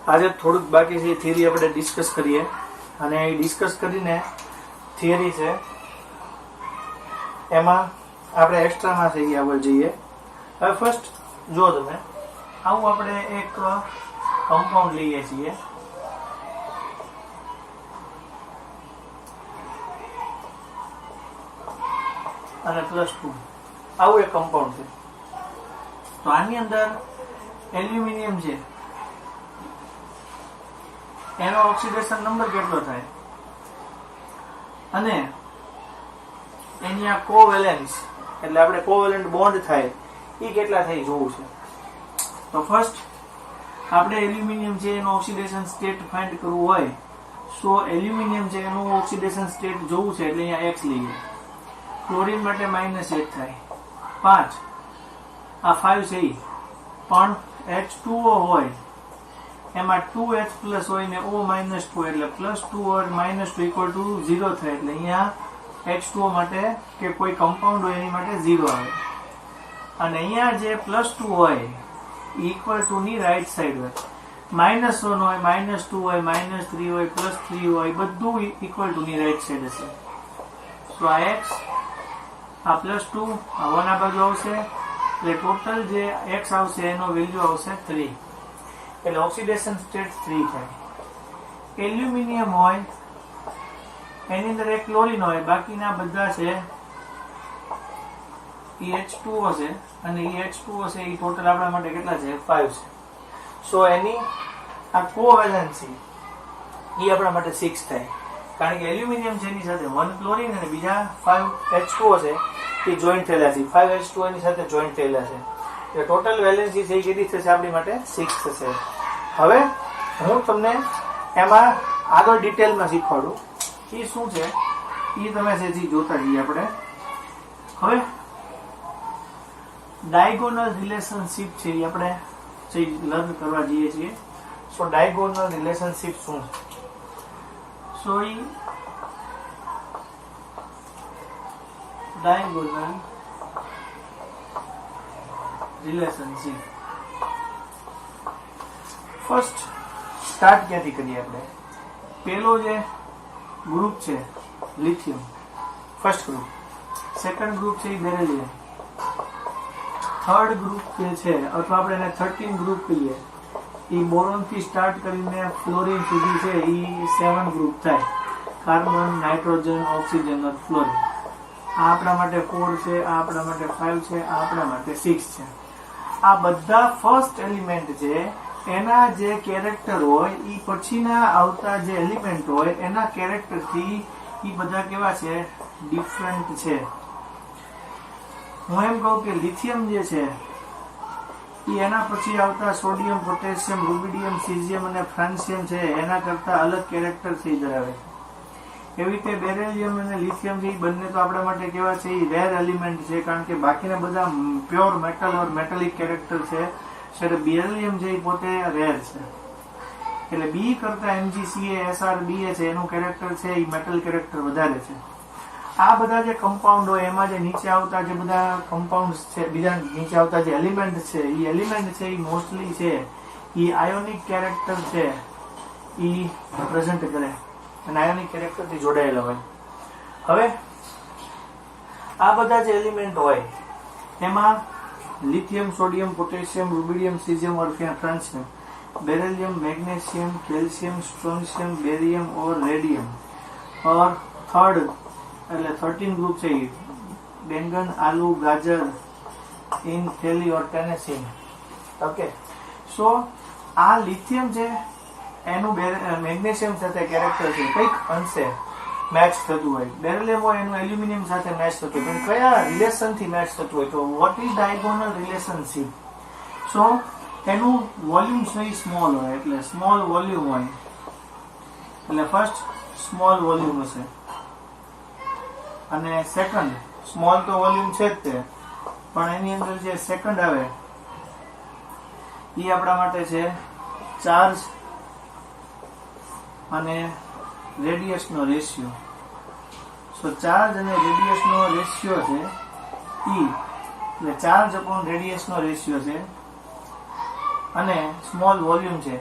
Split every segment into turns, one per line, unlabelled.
આજે થોડુંક બાકી છે થિયરી આપણે ડિસ્કસ કરીએ અને એ ડિસ્કસ કરીને થિયરી છે એમાં આપણે એક્સ્ટ્રામાં થઈ આગળ જઈએ. હવે ફર્સ્ટ જો તમે આવું આપણે એક કમ્પાઉન્ડ લઈએ છીએ અને +2 આવું એક કમ્પાઉન્ડ છે. તો આની અંદર એલ્યુમિનિયમ છે એનો ઓક્સિડેશન નંબર કેટલો થાય અને એની આ કોવેલેન્સ એટલે આપણે કોવેલેન્ટ બોન્ડ થાય એ કેટલા થાય જોવું છે. તો ફર્સ્ટ આપણે એલ્યુમિનિયમ છે એનો ઓક્સિડેશન સ્ટેટ ફાઇન્ડ કરવું હોય સો એલ્યુમિનિયમ છે એનું ઓક્સિડેશન સ્ટેટ જોવું છે એટલે અહીંયા x લઈએ. ક્લોરીન માટે -8 થાય 5 આ 5 છે પણ H2O હોય એમાં 2H પ્લસ હોય ને O -2 એટલે +2 or -2 = 0 થાય એટલે અહીંયા H2O માટે કે કોઈ કમ્પાઉન્ડ હોય એની માટે 0 આવે અને અહીંયા જે +2 હોય ઇક્વલ ટુ ની રાઈટ સાઈડ હોય, -1 હોય -2 હોય -3 હોય +3 હોય બધું ઇક્વલ ટુ ની રાઈટ સાઈડ હશે. તો આ x આ +2 આ 1 આ બાજુ આવશે એટલે ટોટલ જે x આવશે એનો વેલ્યુ આવશે 3 એટલે ઓક્સિડેશન સ્ટેટ 3 થાય. એલ્યુમિનિયમ હોય એની અંદર એક ક્લોરીન હોય બાકીના બધા છે H2O છે અને H2O છે એ ટોટલ આપણા માટે કેટલા છે 5 છે. સો એની આ કોવેલેન્સી એ આપણા માટે 6 થાય કારણ કે એલ્યુમિનિયમ છે એની સાથે 1 ક્લોરીન અને બીજા 5 H2O છે એ જોઈન્ટ થયેલા છે. 5 H2O ની સાથે જોઈન્ટ થયેલા છે એટલે ટોટલ વેલેન્સી છે એ કેટલી થશે આપણી માટે 6 થશે. હવે હું તમને એમાં આગળ ડિટેલમાં શીખવાડું એ શું છે એ તમે છે જોતા જઈએ આપણે. હવે ડાયગોનલ રિલેશનશિપ છે એ આપણે લર્ન કરવા જઈએ છીએ. સો ડાયગોનલ રિલેશનશિપ શું છે? સો એ ડાયગોનલ રિલેશનશિપ ફર્સ્ટ સ્ટાર્ટ ક્યાંથી કરીએ આપણે? પેલો જે ગ્રુપ છે lithium first group, second group છે એ બેરિલિયમ, થર્ડ ગ્રુપ જે છે અથવા આપણે એને 13 ગ્રુપ કહીએ એ બોરોન થી સ્ટાર્ટ કરીને ફ્લોરિન સુધી છે એ 7 ગ્રુપ થાય. કાર્બન, નાઇટ્રોજન, ઓક્સિજન અને ફ્લોરિન. આ આપણા માટે 4 છે, આ આપણા માટે 5 છે, આ આપણા માટે 6 છે. આ બધા ફર્સ્ટ એલિમેન્ટ છે એના જે કેરેક્ટર હોય એ પછીના આવતા જે એલિમેન્ટ હોય એના કેરેક્ટર થી એ બધા કેવા છે? ડિફરન્ટ છે. હું એમ કહું કે લિથિયમ જે છે એ એના પછી આવતા સોડિયમ, પોટેશિયમ, રૂબિડિયમ, સીઝિયમ અને ફ્રાન્સિયમ છે એના કરતા અલગ કેરેક્ટર થી ધરાવે છે. એવી રીતે બેરિલિયમ અને લિથિયમ છે બંને તો આપણા માટે કેવા છે? એ રેર એલિમેન્ટ છે કારણ કે બાકીના બધા પ્યોર મેટલ ઓર મેટાલિક કેરેક્ટર છે. બેરિલિયમ છે એ પોતે રેર છે એટલે બી કરતા MgCa, SrBa છે એનું કેરેક્ટર છે એ મેટલ કેરેક્ટર વધારે છે. આ બધા જે કમ્પાઉન્ડ હોય એમાં જે નીચે આવતા જે બધા કમ્પાઉન્ડ છે, બીજા નીચે આવતા જે એલિમેન્ટ છે એ એલિમેન્ટ છે એ મોસ્ટલી છે એ આયોનિક કેરેક્ટર છે એ પ્રેઝન્ટ કરે અને આયોનિક કેરેક્ટર થી જોડાયેલા હોય. હવે આ બધા જે એલિમેન્ટ હોય એમાં lithium, sodium, potassium, rubidium, caesium और francium, beryllium, magnesium, calcium, strontium, barium और रेडियम और थर्ड એટલે 13 ગ્રુપ છે બેંગન, આલુ, ગાજર, ઇન, થેલી और ટેનેસીન. ઓકે, સો આ લિથિયમ છે એનું મેગ્નેશિયમ સાથે કેરેક્ટર છે કઈક અંશે મેચ થતું હોય. બેરિલિયમ હોય એનું એલ્યુમિનિયમ સાથે મેચ થતું હોય પણ કયા રિલેશન થી મેચ થતું હોય? તો વોટ ઇઝ ડાયગોનલ રિલેશનશિપ? સો એનું વોલ્યુમ છે સ્મોલ હોય એટલે સ્મોલ વોલ્યુમ હોય એટલે ફર્સ્ટ સ્મોલ વોલ્યુમ હશે અને સેકન્ડ સ્મોલ તો વોલ્યુમ છે જ તે પણ એની અંદર જે સેકન્ડ આવે એ આપણા માટે છે ચાર્જ અને રેડિયસ નો રેશિયો. સો ચાર્જ અને રેડિયસ નો રેશિયો છે એટલે ચાર્જ અપોન રેડિયસ નો રેશિયો છે અને સ્મોલ વોલ્યુમ છે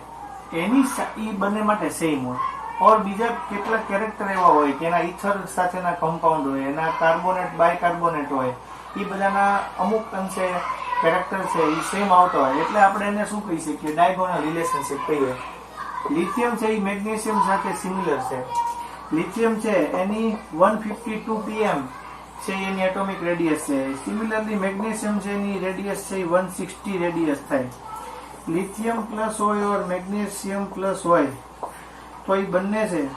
એની ઈ બંને માટે સેમ હોય. ઓર બીજા કેટલાક કેરેક્ટર એવા હોય કે એના ઇથર સાથેના કમ્પાઉન્ડ હોય, એના કાર્બોનેટ બાયકાર્બોનેટ હોય, એ બધાના અમુક અંશે કેરેક્ટર છે એ સેમ આવતા હોય, એટલે આપણે એને શું કહી શકીએ, ડાયગોનલ રિલેશનશિપ કહીએ. લિથિયમ છે એ મેગ્નેશિયમ સાથે સિમિલર છે. લિથિયમ છે એની 152 pm છે એની એટોમિક રેડિયસ છે. સિમિલરલી મેગ્નેશિયમ છે એની રેડિયસ છે 160 રેડિયસ થાય. લિથિયમ પ્લસ હોય ઓર મેગ્નેશિયમ પ્લસ હોય તો એ બંને છે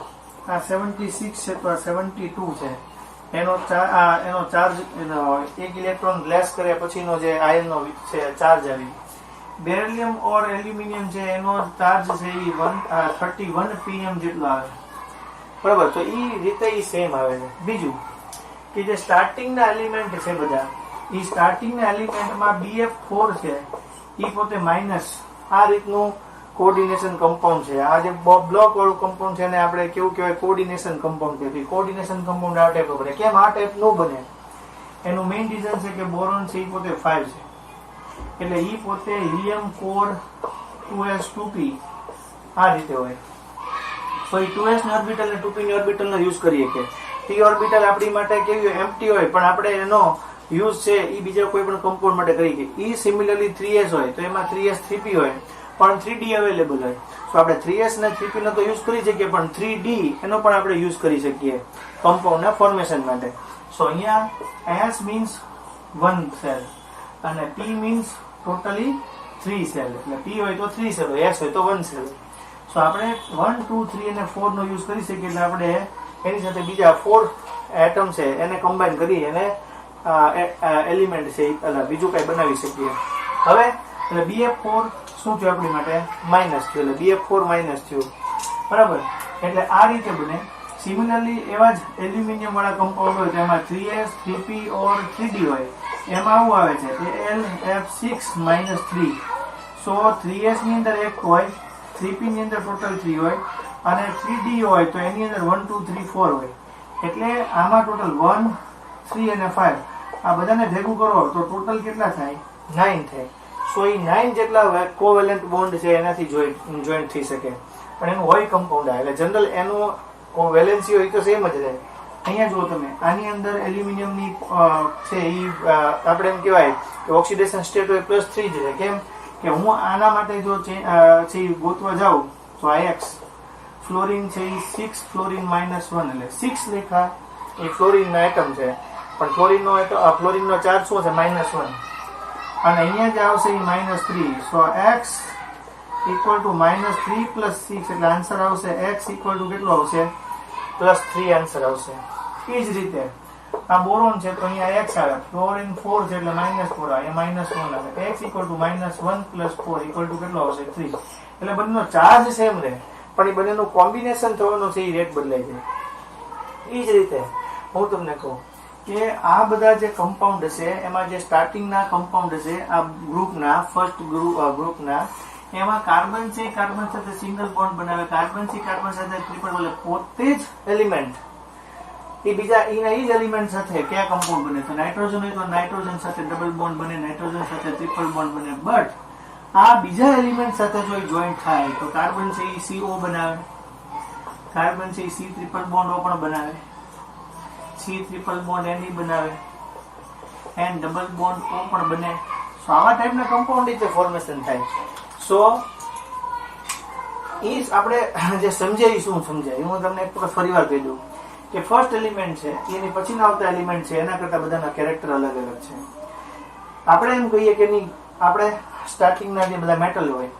આ 76 છે તો આ 72 છે. એનો ચાર્જ એક ઇલેક્ટ્રોન લેસ કર્યા પછીનો જે આયનનો છે ચાર્જ આવી. બેરિલિયમ ઓર એલ્યુમિનિયમ છે એનો ચાર્જ છે એ 31 pm જેટલો આવે. બરાબર, તો એ રીતે એ સેમ આવે છે. બીજું કે જે સ્ટાર્ટિંગના એલિમેન્ટ છે બધા, એ સ્ટાર્ટિંગના એલિમેન્ટમાં BF4 છે એ પોતે માઇનસ આ રીતનું કોઓર્ડિનેશન કમ્પાઉન્ડ છે. આ જે બ્લોક વાળું કમ્પાઉન્ડ છે એને આપણે કેવું કહેવાય, કોઓર્ડિનેશન કમ્પાઉન્ડ કહેવાય. કોઓર્ડિનેશન કમ્પાઉન્ડ આ ટાઈપ બને. કેમ આ ટાઈપ નો બને? એનું મેઇન રીઝન છે કે બોરોન છે એ પોતે 5 છે, એટલે એ પોતે હિલિયમ કોર 2s2p આ રીતે હોય. તો એ 2s ની ઓર્બિટલ અને 2p ની ઓર્બિટલ નો યુઝ કરીએ કે p ઓર્બિટલ આપણી માટે કેવી હોય, એમ્પ્ટી હોય, પણ આપણે એનો યુઝ છે એ બીજા કોઈ પણ કમ્પાઉન્ડ માટે કરી કે. એ સિમિલરલી 3s હોય તો એમાં 3s3p હોય પણ 3d અવેલેબલ હોય. તો આપણે 3s અને 3p નો તો યુઝ કરી શકીએ, પણ 3d એનો પણ આપણે યુઝ કરી શકીએ કમ્પાઉન્ડ ના ફોર્મેશન માટે. સો અહીંયા s મીન્સ 1 સેલ અને p મીન્સ ટોટલી 3 સેલ. એટલે p હોય તો 3 સેલ હોય, s હોય તો 1 સેલ. સો આપણે 1 2 3 અને 4 નો યુઝ કરી શકીએ. એટલે આપણે એની સાથે બીજા 4 એટમ છે એને કમ્બાઈન કરી અને એલિમેન્ટ છે બીજું કઈ બનાવી શકીએ. હવે એટલે BF4 શું થયું આપણી માટે, માઇનસ થયું, એટલે BF4 માઇનસ થયું. બરાબર, એટલે આ રીતે બને. સિમિલરલી એવા જ એલ્યુમિનિયમ વાળા કમ્પાઉન્ડ હોય તેમાં 3s 3p ઓર 3d હોય. એમાં આવું આવે છે LF6 3. સો 3s ની અંદર 1 હોય, 3p ની અંદર ટોટલ 3 હોય અને 3d હોય તો એની અંદર 1 2 3 4 હોય. એટલે આમાં ટોટલ 1 3 અને 5 આ બધાને ભેગું કરો તો ટોટલ કેટલા થાય, 9 થાય. સો એ 9 જેટલા કોવેલેન્ટ બોન્ડ છે એનાથી જોઈન્ટ થઈ શકે, પણ એનું હોય કમ્પાઉન્ડ આવે. એટલે જનરલ એનું વેલેન્સી હોય તો સેમ જ રહે. અહીંયા જુઓ તમે, આની અંદર એલ્યુમિનિયમની છે એ આપણે એમ કહેવાય કે ઓક્સિડેશન સ્ટેટ હોય +3 જ રહે. કેમ કે હું આના માટે જો છે ગોતવા જાઉં તો આ x ફ્લોરિન છે એ 6 ફ્લોરિન -1 એટલે 6 લેખા એ ફ્લોરિનના એટમ છે, પણ ફ્લોરિનનો ચાર્જ શું છે, -1. અને અહીંયા જે આવશે એ -3. સો x ઇક્વલ ટુ -3 + 6 એટલે આન્સર આવશે x ઇક્વલ ટુ કેટલો આવશે, +3 આન્સર આવશે. એ જ રીતે આ બોરોન છે તો અહીંયા x આવે, ફ્લોરિન 4 છે એટલે -4 આવે, -1 આવે. x equal to -1 + 4 equal to કેટલો આવશે, 3. એટલે બંનેનો ચાર્જ સેમ રહે, પણ એ બંનેનું કોમ્બિનેશન થવાનું છે એ રેટ બદલાય છે. એ જ રીતે હું તમને કહું કે આ બધા જે કમ્પાઉન્ડ છે એમાં જે સ્ટાર્ટિંગના કમ્પાઉન્ડ છે આ ગ્રુપના ફર્સ્ટ ગ્રુપના, એમાં કાર્બન છે, કાર્બન સાથે સિંગલ બોન્ડ બનાવે, કાર્બન છે કાર્બન સાથે ટ્રિપલ બોન્ડ, પોતે જ એલિમેન્ટ એ બીજા એના એ જ એલિમેન્ટ સાથે કયા કમ્પાઉન્ડ બને, તો નાઇટ્રોજન હોય તો નાઇટ્રોજન સાથે ડબલ બોન્ડ બને, નાઇટ્રોજન સાથે ટ્રિપલ બોન્ડ બને. બટ આ બીજા એલિમેન્ટ સાથે જો જોઈન્ટ થાય તો કાર્બન છે એ CO બનાવે, કાર્બન છે એ C ટ્રિપલ બોન્ડ O પણ બનાવે, C ટ્રિપલ બોન્ડ NE બનાવે, N ડબલ બોન્ડ O પણ બને. સો આવા ટાઈપના કમ્પાઉન્ડ રીતે ફોર્મેશન થાય. સો એ આપણે જે સમજાય શું સમજાય હું તમને એક ફરીવાર કહી દઉં કે ફર્સ્ટ એલિમેન્ટ છે એની પછીના આવતા એલિમેન્ટ છે એના કરતા બધાના કેરેક્ટર અલગ અલગ છે. આપણે એમ કહીએ કે નહીં, આપણે સ્ટાર્ટિંગના જે બધા મેટલ હોય,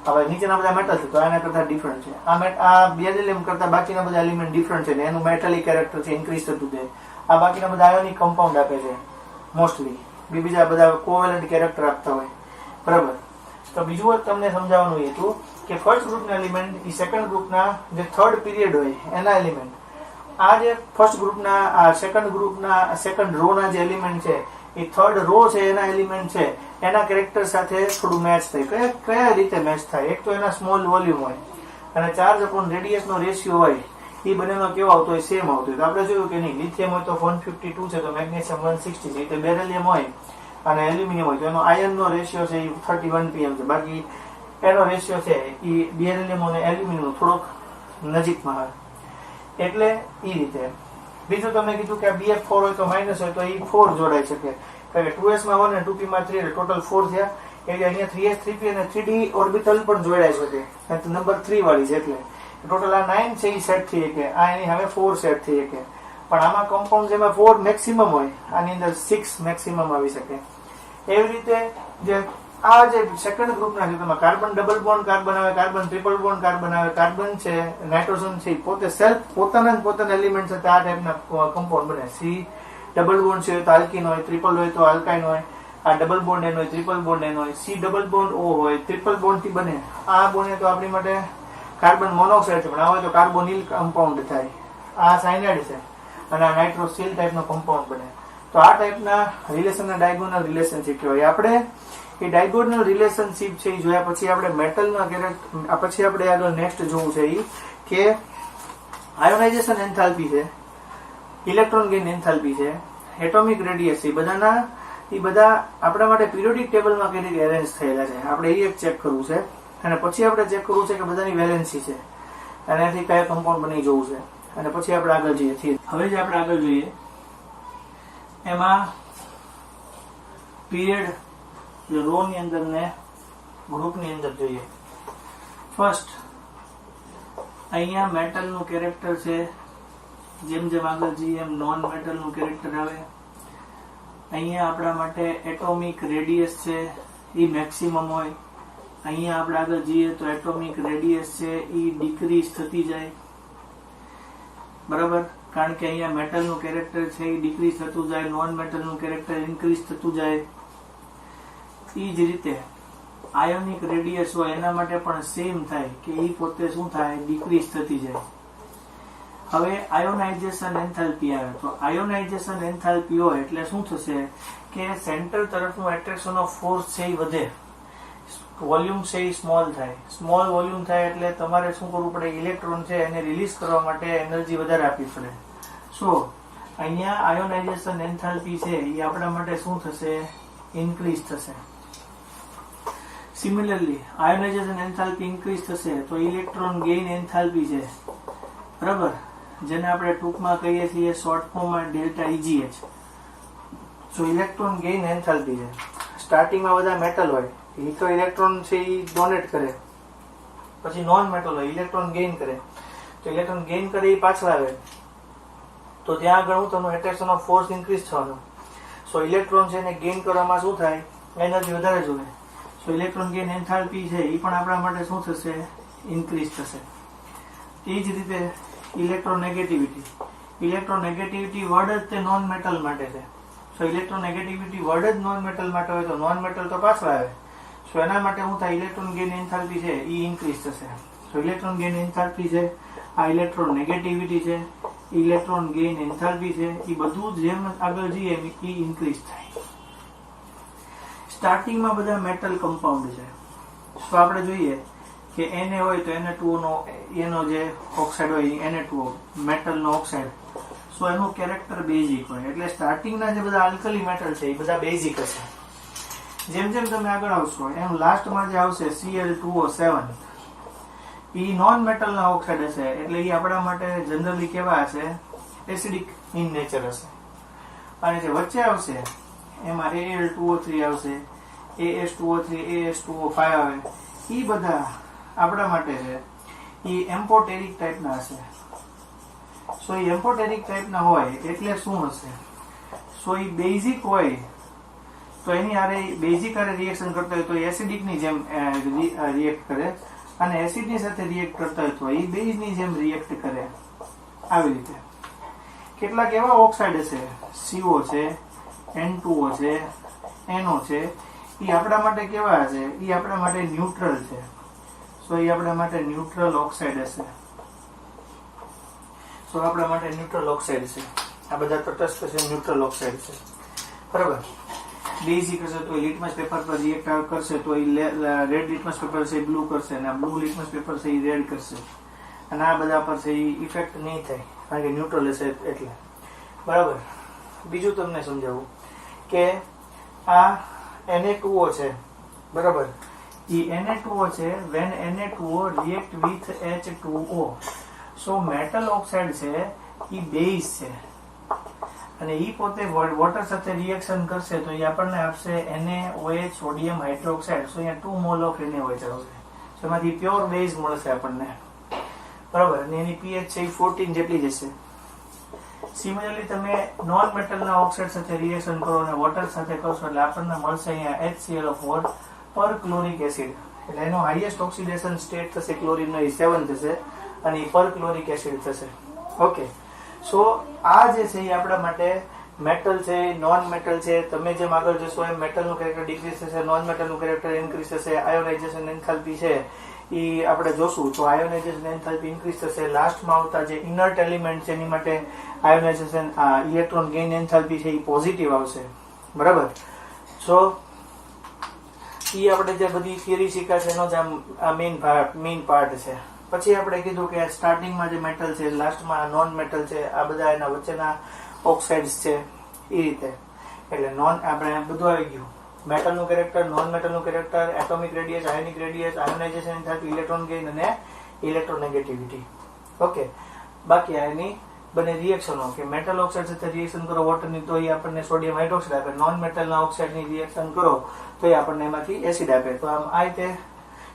હવે નીચેના બધા મેટલ છે તો એના કરતા ડિફરન્ટ છે. આ બેરિલિયમ કરતા બાકીના બધા એલિમેન્ટ ડિફરન્ટ છે ને એનું મેટાલિક કેરેક્ટર છે ઇન્ક્રીઝ થતું જાય. આ બાકીના બધા આયોનિક કમ્પાઉન્ડ આપે છે મોસ્ટલી, બીજા બધા કોવેલન્ટ કેરેક્ટર આપતા હોય. બરાબર, તો બીજું તમને સમજાવવાનું એ હતું કે ફર્સ્ટ ગ્રુપના એલિમેન્ટ એ સેકન્ડ ગ્રુપના જે થર્ડ પીરિયડ હોય એના એલિમેન્ટ, આ જે ફર્સ્ટ ગ્રુપના આ સેકન્ડ ગ્રુપના સેકન્ડ રો ના જે એલિમેન્ટ છે એ થર્ડ રો છે એના એલિમેન્ટ છે એના કેરેક્ટર સાથે થોડું મેચ થાય. કયા રીતે મેચ થાય, એક તો એના સ્મોલ વોલ્યુમ હોય અને ચાર્જ અપોન રેડિયસ નો રેશિયો હોય એ બંનેનો કેવો આવતો હોય, સેમ આવતો હોય. તો આપણે જોયું કે નહીં, લિથિયમ હોય તો 152 છે તો મેગ્નેશિયમ 160 છે, તો બેરિલિયમ હોય અને એલ્યુમિનિયમ હોય તો એનો આયન નો રેશિયો છે એ 31 pm છે. બાકી એનો રેશિયો છે એ બેરિલિયમ અને એલ્યુમિનિયમ થોડોક નજીકમાં આવે, એટલે એ રીતે. બીજું તમે કીધું કે આ BF4 હોય તો માઇનસ હોય તો એ 4 જોડાઈ શકે, કારણ કે 2s માં 1 અને 2p માં 3 એટલે ટોટલ 4 થયા. એટલે અહીંયા 3s 3p અને 3d ઓર્બિટલ પણ જોડાઈ શકે, કારણ કે નંબર 3 વાળી છે એટલે ટોટલ આ 9 છે એ સેટ થઈ શકે, આ એની હવે 4 સેટ થઈ શકે. પણ આમાં કમ્પાઉન્ડ જેમાં 4 મેક્સિમમ હોય, આની અંદર 6 મેક્સિમમ આવી શકે. એવી રીતે જે આ જે સેકન્ડ ગ્રુપના છે તેમાં કાર્બન ડબલ બોન્ડ કાર્બન આવે, કાર્બન ટ્રિપલ બોન્ડ કાર્બન આવે, કાર્બન છે, નાઇટ્રોજન છે, પોતે સેલ્ફ પોતાના એલિમેન્ટ સાથે આ ટાઈપના કમ્પાઉન્ડ બને. સી ડબલ બોન્ડ છે તો આલ્કિન હોય, ટ્રિપલ હોય તો આલ્કાઇન હોય, આ ડબલ બોન્ડ એન હોય, ટ્રિપલ બોન્ડ એન હોય, સી ડબલ બોન્ડ ઓ હોય, ટ્રિપલ બોન્ડ થી બને. આ બને તો આપણી માટે કાર્બન મોનોક્સાઇડ છે, પણ આ હોય તો કાર્બોનિલ કમ્પાઉન્ડ થાય. આ સાયનાઇડ છે અને આ નાઇટ્રોસિલ ટાઈપનો કમ્પાઉન્ડ બને. તો આ ટાઈપના રિલેશનના ડાયગોનલ રિલેશનશિપ કહેવાય. આપણે એ ડાયગોનલ રિલેશનશિપ છે એ જોયા પછી આપણે મેટલના પછી આપણે આગળ નેક્સ્ટ જોવું છે એ કે આયોનાઇઝેશન એન્થાલ્પી છે, ઇલેક્ટ્રોન ગેઇન એન્થાલ્પી છે, એટોમિક રેડિયસ છે, એ બધા આપણા માટે પિરિયોડિક ટેબલમાં કઈ રીતે એરેન્જ થયેલા છે આપણે એ એક ચેક કરવું છે. અને પછી આપણે ચેક કરવું છે કે બધાની વેલેન્સી છે, એનાથી કયા કમ્પાઉન્ડ બની જવું છે, અને પછી આપણે આગળ જઈએ છીએ. હવે જે આપણે આગળ જોઈએ એમાં પીરિયડ રો ની અંદર ને ગ્રુપ ની અંદર જોઈએ. ફર્સ્ટ અહીંયા મેટલ નું કેરેક્ટર છે, જેમ જેમ આગળ જઈએ એમ નોન મેટલ નું કેરેક્ટર આવે. અહીંયા આપણા માટે એટોમિક રેડિયસ છે એ મેક્સિમમ હોય. અહીંયા આપણે આગળ જઈએ તો એટોમિક રેડિયસ છે એ ડિક્રીઝ થતી જાય, બરાબર, કારણ કે અહીંયા મેટલ નું કેરેક્ટર છે એ ડિક્રીઝ થતું જાય, નોન મેટલ નું કેરેક્ટર ઇન્ક્રીઝ થતું જાય. એ જ રીતે આયોનિક રેડિયસ હોય એના માટે પણ સેમ થાય કે એ પોતે શું થાય, ડિક્રીઝ થતી જાય. હવે આયોનાઇઝેશન એન્થાલ્પી આવે તો આયોનાઇઝેશન એન્થાલ્પી હોય એટલે શું થશે કે સેન્ટર તરફનું એટ્રેક્શન ઓફ ફોર્સ છે એ વધે, વોલ્યુમ છે એ સ્મોલ થાય. સ્મોલ વોલ્યુમ થાય એટલે તમારે શું કરવું પડે, ઇલેક્ટ્રોન છે એને રિલીઝ કરવા માટે એનર્જી વધારે આપવી પડે. સો અહીંયા આયોનાઇઝેશન એન્થાલ્પી છે એ આપણા માટે શું થશે, ઇન્ક્રીઝ થશે. સિમિલરલી આયોનાઇઝેશન એન્થાલ્પી ઇન્ક્રીઝ થશે તો ઇલેક્ટ્રોન ગેઇન એન્થાલ્પી છે, બરાબર, જેને આપણે ટૂંકમાં કહીએ છીએ શોર્ટ ફોર્મમાં ડેલ્ટા EGH. સો ઇલેક્ટ્રોન ગેઇન એન્થાલ્પી છે. સ્ટાર્ટિંગમાં બધા મેટલ હોય એ તો ઇલેક્ટ્રોન છે એ ડોનેટ કરે, પછી નોન મેટલ હોય ઇલેક્ટ્રોન ગેઇન કરે, તો ઇલેક્ટ્રોન ગેઇન કરે એ પાછળ આવે તો ત્યાં આગળ હું એટ્રેક્શન ઓફ ફોર્સ ઇન્ક્રીઝ થવાનું. સો ઇલેક્ટ્રોન છે એને ગેઇન કરવામાં શું થાય, એનર્જી વધારે જોઈએ. સો ઇલેક્ટ્રોન ગેઇન એન્થાલ્પી છે એ પણ આપણા માટે શું થશે, ઇન્ક્રીઝ થશે. એ જ રીતે ઇલેક્ટ્રોનેગેટિવિટી વર્ડ જ તે નોન મેટલ માટે છે. સો ઇલેક્ટ્રોનેગેટિવિટી વર્ડ જ નોન મેટલ માટે હોય તો નોન મેટલ તો પાછળ આવે. સો એના માટે શું થાય, ઇલેક્ટ્રોન ગેઇન એન્થાલ્પી છે એ ઇન્ક્રીઝ થશે. સો ઇલેક્ટ્રોન ગેઇન એન્થાલ્પી છે, આ ઇલેક્ટ્રોન નેગેટિવિટી છે, ઇલેક્ટ્રોન ગેઇન એન્થાલ્પી છે, એ બધું જેમ આગળ જઈએ એ ઇન્ક્રીઝ થાય. સ્ટાર્ટિંગમાં બધા મેટલ કમ્પાઉન્ડ છે. તો આપણે જોઈએ કે Na હોય તો Na2O નો એનો જે ઓક્સાઇડ હોય Na2O મેટલનો ઓક્સાઇડ. સો એનું કેરેક્ટર બેઝિક હોય એટલે સ્ટાર્ટિંગના જે બધા આલ્કલી મેટલ છે એ બધા બેઝિક હશે. જેમ જેમ તમે આગળ આવશો એમ લાસ્ટમાં જે આવશે Cl2O7 એ નોન મેટલના ઓક્સાઇડ હશે, એટલે એ આપણા માટે જનરલી કેવા હશે, એસિડિક ઇન નેચર હશે. અને જે વચ્ચે આવશે એમાં Al2O3 આવશે, AS2O3, AS2O5 આવે, એ બધા આપણા માટે છે એ એમ્ફોટેરિક ટાઈપના હશે. સો એ એમ્ફોટેરિક ટાઈપના હોય એટલે શું હશે, સો એ બેઝિક હોય તો એની આરે બેઝિક આરે રિએક્શન કરતા હોય તો એસિડિકની જેમ રિએક્ટ કરે, અને એસિડની સાથે રિએક્ટ કરતા હોય તો એ બેઝની જેમ રિએક્ટ કરે. આવી રીતે કેટલાક એવા ઓક્સાઇડ હશે, CO છે, N2O છે, NO છે, એ આપણા માટે કેવા હશે, એ આપણા માટે ન્યુટ્રલ છે. સો એ આપણા માટે ન્યુટ્રલ ઓક્સાઇડ હશે. સો આપણા માટે ન્યુટ્રલ ઓક્સાઇડ છે. આ બધા તટસ્થ છે, ન્યુટ્રલ ઓક્સાઇડ છે, બરાબર. બેઝિક હશે તો લિટમસ પેપર પર રિએક્ટ કરશે તો એ રેડ લિટમસ પેપર છે બ્લુ કરશે, અને આ બ્લુ લિટમસ પેપર છે એ રેડ કરશે, અને આ બધા પર છે એ ઇફેક્ટ નહીં થાય કારણ કે ન્યુટ્રલ હશે એટલે, બરાબર. બીજું તમને સમજાવું કે આ Na2O છે, બરાબર, ઈ Na2O છે. when Na2O react with H2O, so metal oxide છે ઈ બેઝ છે અને ઈ પોતે વોટર સાથે રિએક્શન કરશે તો એ આપણને આપશે NaOH સોડિયમ હાઇડ્રોક્સાઇડ. સો અહીંયા 2 મોલ ઓફ NaOH આવશે. સો એમાંથી પ્યોર બેઝ મળશે આપણને, બરાબર. અને એની pH છે 14 જેટલી જ હશે. સિમિલરલી તમે નોન મેટલના ઓક્સાઇડ સાથે રિએક્શન કરો અને વોટર સાથે કરશો એટલે આપણને મળશે અહીંયા HClO4 પર ક્લોરિક એસિડ. એટલે એનો હાઈએસ્ટ ઓક્સિડેશન સ્ટેટ થશે ક્લોરીનનો, એ 7 થશે અને એ પર ક્લોરિક એસિડ થશે. ઓકે, સો આ જે છે એ આપણા માટે મેટલ છે, નોન મેટલ છે. તમે જેમ આગળ જશો એમ મેટલનું કેરેક્ટર ડિક્રીઝ થશે, નોન મેટલનું કેરેક્ટર ઇન્ક્રીઝ થશે. આયોનાઇઝેશન એન્થાલ્પી છે એ આપણે જોશું તો આયોનાઇઝેશન એન્થાલ્પી ઇન્ક્રીઝ થશે. લાસ્ટમાં આવતા જે ઇનર્ટ એલિમેન્ટ છે એની માટે આયોનાઇઝેશન ઇલેક્ટ્રોન ગેઇન એન્થાલ્પી છે એ પોઝિટિવ આવશે, બરાબર. સો એ આપણે જે બધી થિયરી શીખ્યા છે એનો જ આ મેઇન પાર્ટ છે. પછી આપણે કીધું કે સ્ટાર્ટિંગમાં જે મેટલ છે, લાસ્ટમાં નોન મેટલ છે, આ બધા એના વચ્ચેના ઓક્સાઇડ્સ છે એ રીતે. એટલે આપણે બધું આવી ગયું. મેટલનું કેરેક્ટર, નોન મેટલનું character, atomic radius, ionic radius, ionisation enthalpy, electron gain અને ઇલેક્ટ્રોનેગેટિવિટી. ઓકે, બાકી એની બંને રિએક્શનો કે મેટલ ઓક્સાઇડ સાથે રિએક્શન કરો વોટરની તો એ આપણને સોડિયમ હાઇડ્રોક્સાઇડ આપે. નોન મેટલના ઓક્સાઇડની રિએક્શન કરો તો એ આપણને એમાંથી એસિડ આપે. તો આમ આ રીતે